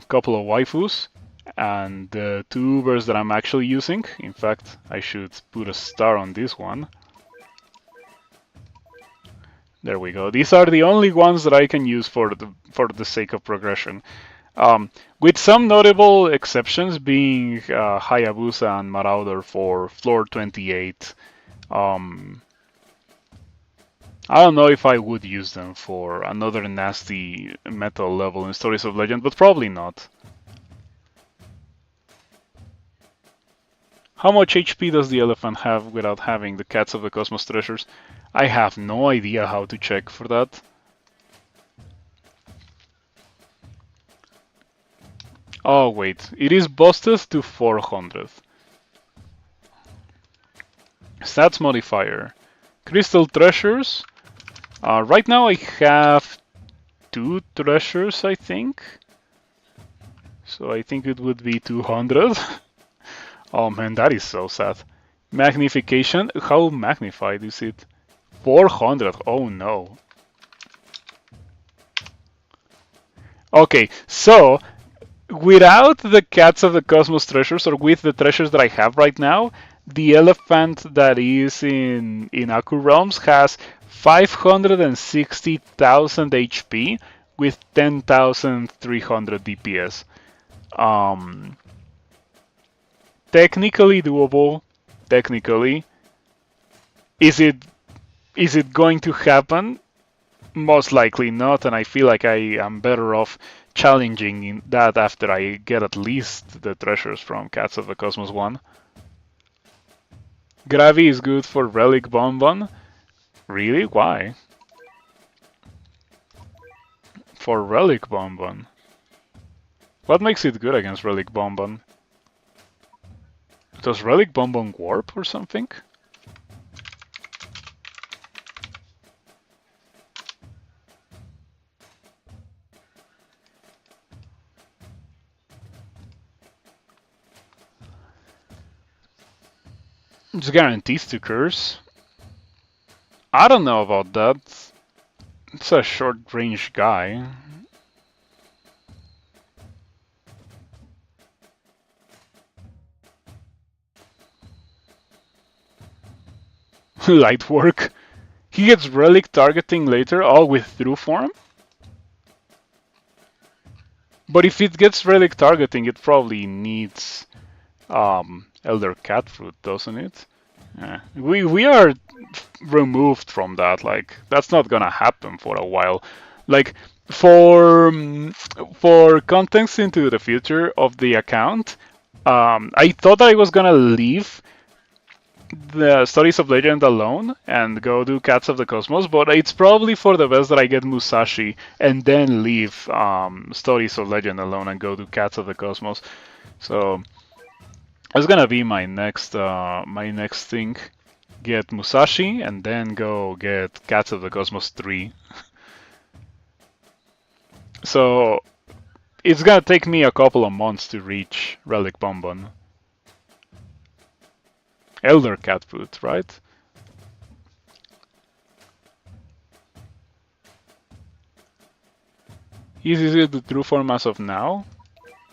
couple of waifus, and the two Ubers that I'm actually using. In fact, I should put a star on this one. There we go. These are the only ones that I can use for the sake of progression. With some notable exceptions being Hayabusa and Marauder for floor 28. I don't know if I would use them for another nasty metal level in Stories of Legend, but probably not. How much HP does the elephant have without having the Cats of the Cosmos treasures? I have no idea how to check for that. Oh wait, it is busted to 400. Stats modifier. Crystal treasures. Right now I have 2 treasures, I think. So I think it would be 200. Oh man, that is so sad. Magnification. How magnified is it? 400. Oh no. Okay, so without the Cats of the Cosmos treasures, or with the treasures that I have right now, the elephant that is in Aku Realms has 560,000 HP with 10,300 DPS. Technically doable. Technically, is it going to happen? Most likely not, and I feel like I am better off challenging that after I get at least the treasures from Cats of the Cosmos 1. Gravi is good for Relic Bonbon. Really? Why? For Relic Bonbon? What makes it good against Relic Bonbon? Does Relic Bonbon warp or something? It's guarantees to curse. I don't know about that. It's a short range guy. Light work. He gets relic targeting later, all with through form? But if it gets relic targeting, it probably needs Elder cat fruit, doesn't it? We are removed from that. Like that's not gonna happen for a while. Like for context into the future of the account, I thought I was gonna leave the Stories of Legend alone and go do Cats of the Cosmos, but it's probably for the best that I get Musashi and then leave Stories of Legend alone and go do Cats of the Cosmos. So that's gonna be my next thing. Get Musashi and then go get Cats of the Cosmos 3. So it's gonna take me a couple of months to reach Relic Bonbon. Elder Cat Food, right? Is it the true form as of now?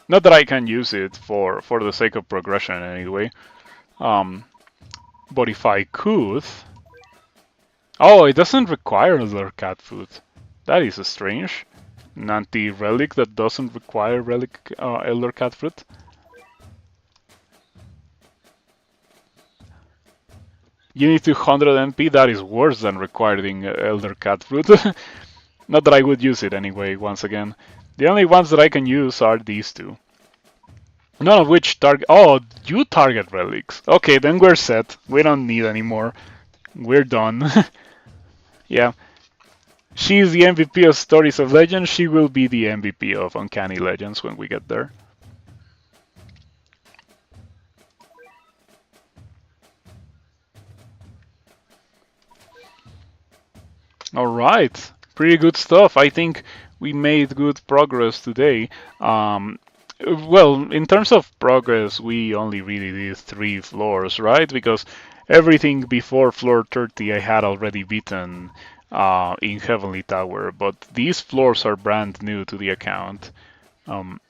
Not that I can use it for the sake of progression anyway. Um, but if I could, oh, it doesn't require Elder Cat Food. That is strange. An anti-relic that doesn't require relic Elder Cat Fruit. You need 200 MP. That is worse than requiring Elder Cat Fruit. Not that I would use it anyway. Once again, the only ones that I can use are these two. None of which target. Oh, you target relics. Okay, then we're set. We don't need any more. We're done. Yeah. She's the MVP of Stories of Legends. She will be the MVP of Uncanny Legends when we get there. All right. Pretty good stuff. I think we made good progress today. Well, in terms of progress, we only really did 3 floors, right? Because everything before floor 30 I had already beaten in Heavenly Tower, but these floors are brand new to the account. Um,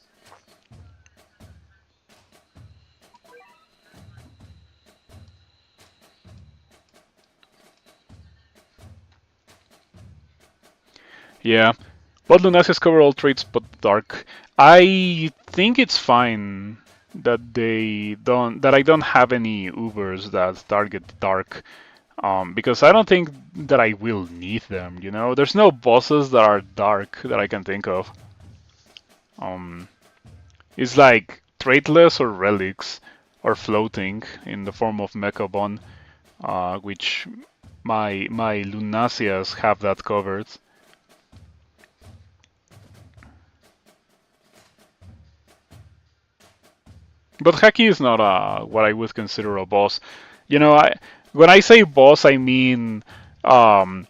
yeah, but Lunasia's cover all traits but dark. I think it's fine that I don't have any Ubers that target dark. Because I don't think that I will need them, you know? There's no bosses that are dark that I can think of. Um, it's like traitless or relics or floating in the form of Mechabon, which my Lunasias have that covered. But Haki is not what I would consider a boss. You know, when I say boss, I mean um,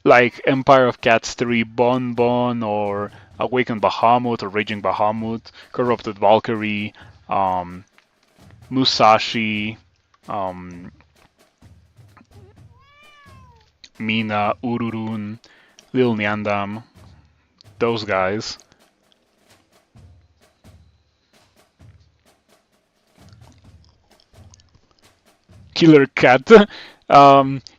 like Empire of Cats 3 Bon Bon or Awakened Bahamut or Raging Bahamut, Corrupted Valkyrie, um, Musashi, um, Mina, Ururun, Lil Nyandam, those guys. Killer Cat.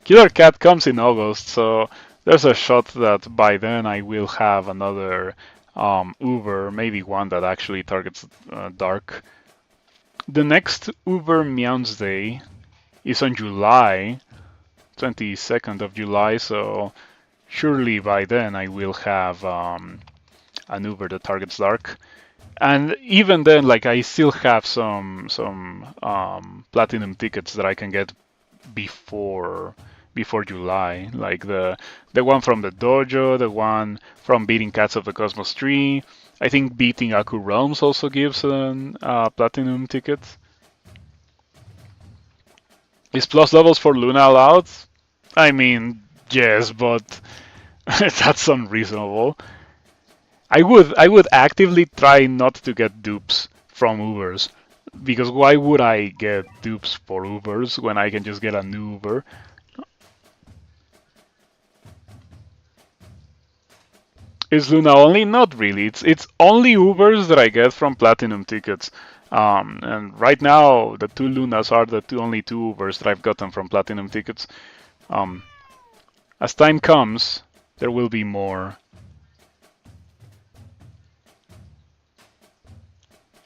Killer Cat comes in August, so there's a shot that by then I will have another Uber, maybe one that actually targets Dark. The next Uber Meows Day is on July 22nd of July, so surely by then I will have an Uber that targets Dark. And even then, like I still have some platinum tickets that I can get before July, like the one from the dojo, the one from beating Cats of the Cosmos 3. I think beating Aku Realms also gives an platinum ticket. Is plus levels for Luna allowed? I mean, yes, but that's unreasonable. I would actively try not to get dupes from Ubers because why would I get dupes for Ubers when I can just get a new Uber? Is Luna only? Not really. It's only Ubers that I get from platinum tickets. And right now the 2 Lunas are the only 2 Ubers that I've gotten from platinum tickets. Um, as time comes, there will be more.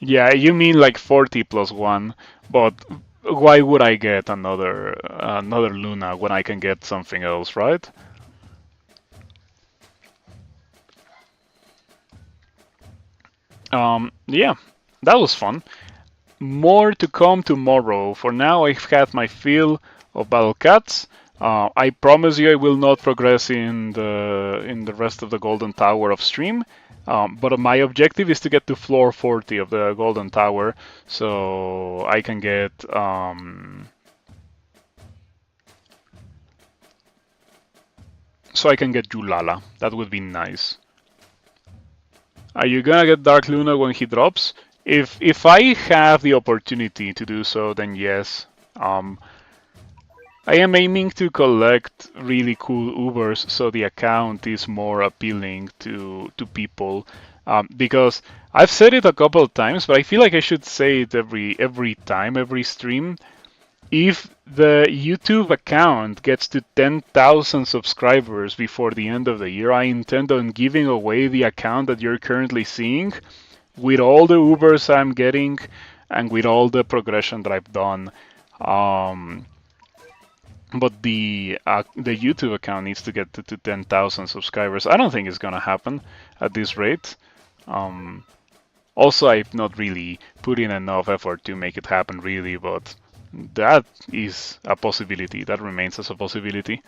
Yeah, you mean like 40 plus 1. But why would I get another Luna when I can get something else, right? Yeah, that was fun. More to come tomorrow. For now, I've had my fill of battle cats. I promise you, I will not progress in the rest of the Golden Tower of stream. But my objective is to get to floor 40 of the Golden Tower, so I can get Julala. That would be nice. Are you gonna get Dark Luna when he drops? If I have the opportunity to do so, then yes. I am aiming to collect really cool Ubers so the account is more appealing to people. Because I've said it a couple of times, but I feel like I should say it every time, every stream. If the YouTube account gets to 10,000 subscribers before the end of the year, I intend on giving away the account that you're currently seeing with all the Ubers I'm getting and with all the progression that I've done. Um, but the YouTube account needs to get to 10,000 subscribers. I don't think it's gonna happen at this rate. Um, Also, I've not really put in enough effort to make it happen, really, but that is a possibility. That remains as a possibility.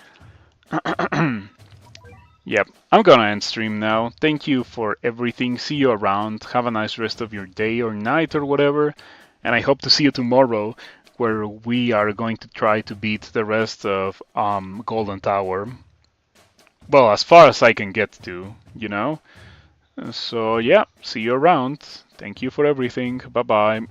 Yep, I'm gonna end stream now. Thank you for everything. See you around. Have a nice rest of your day or night or whatever. And I hope to see you tomorrow, where we are going to try to beat the rest of Golden Tower. Well, as far as I can get to, you know? So, yeah, see you around. Thank you for everything. Bye bye.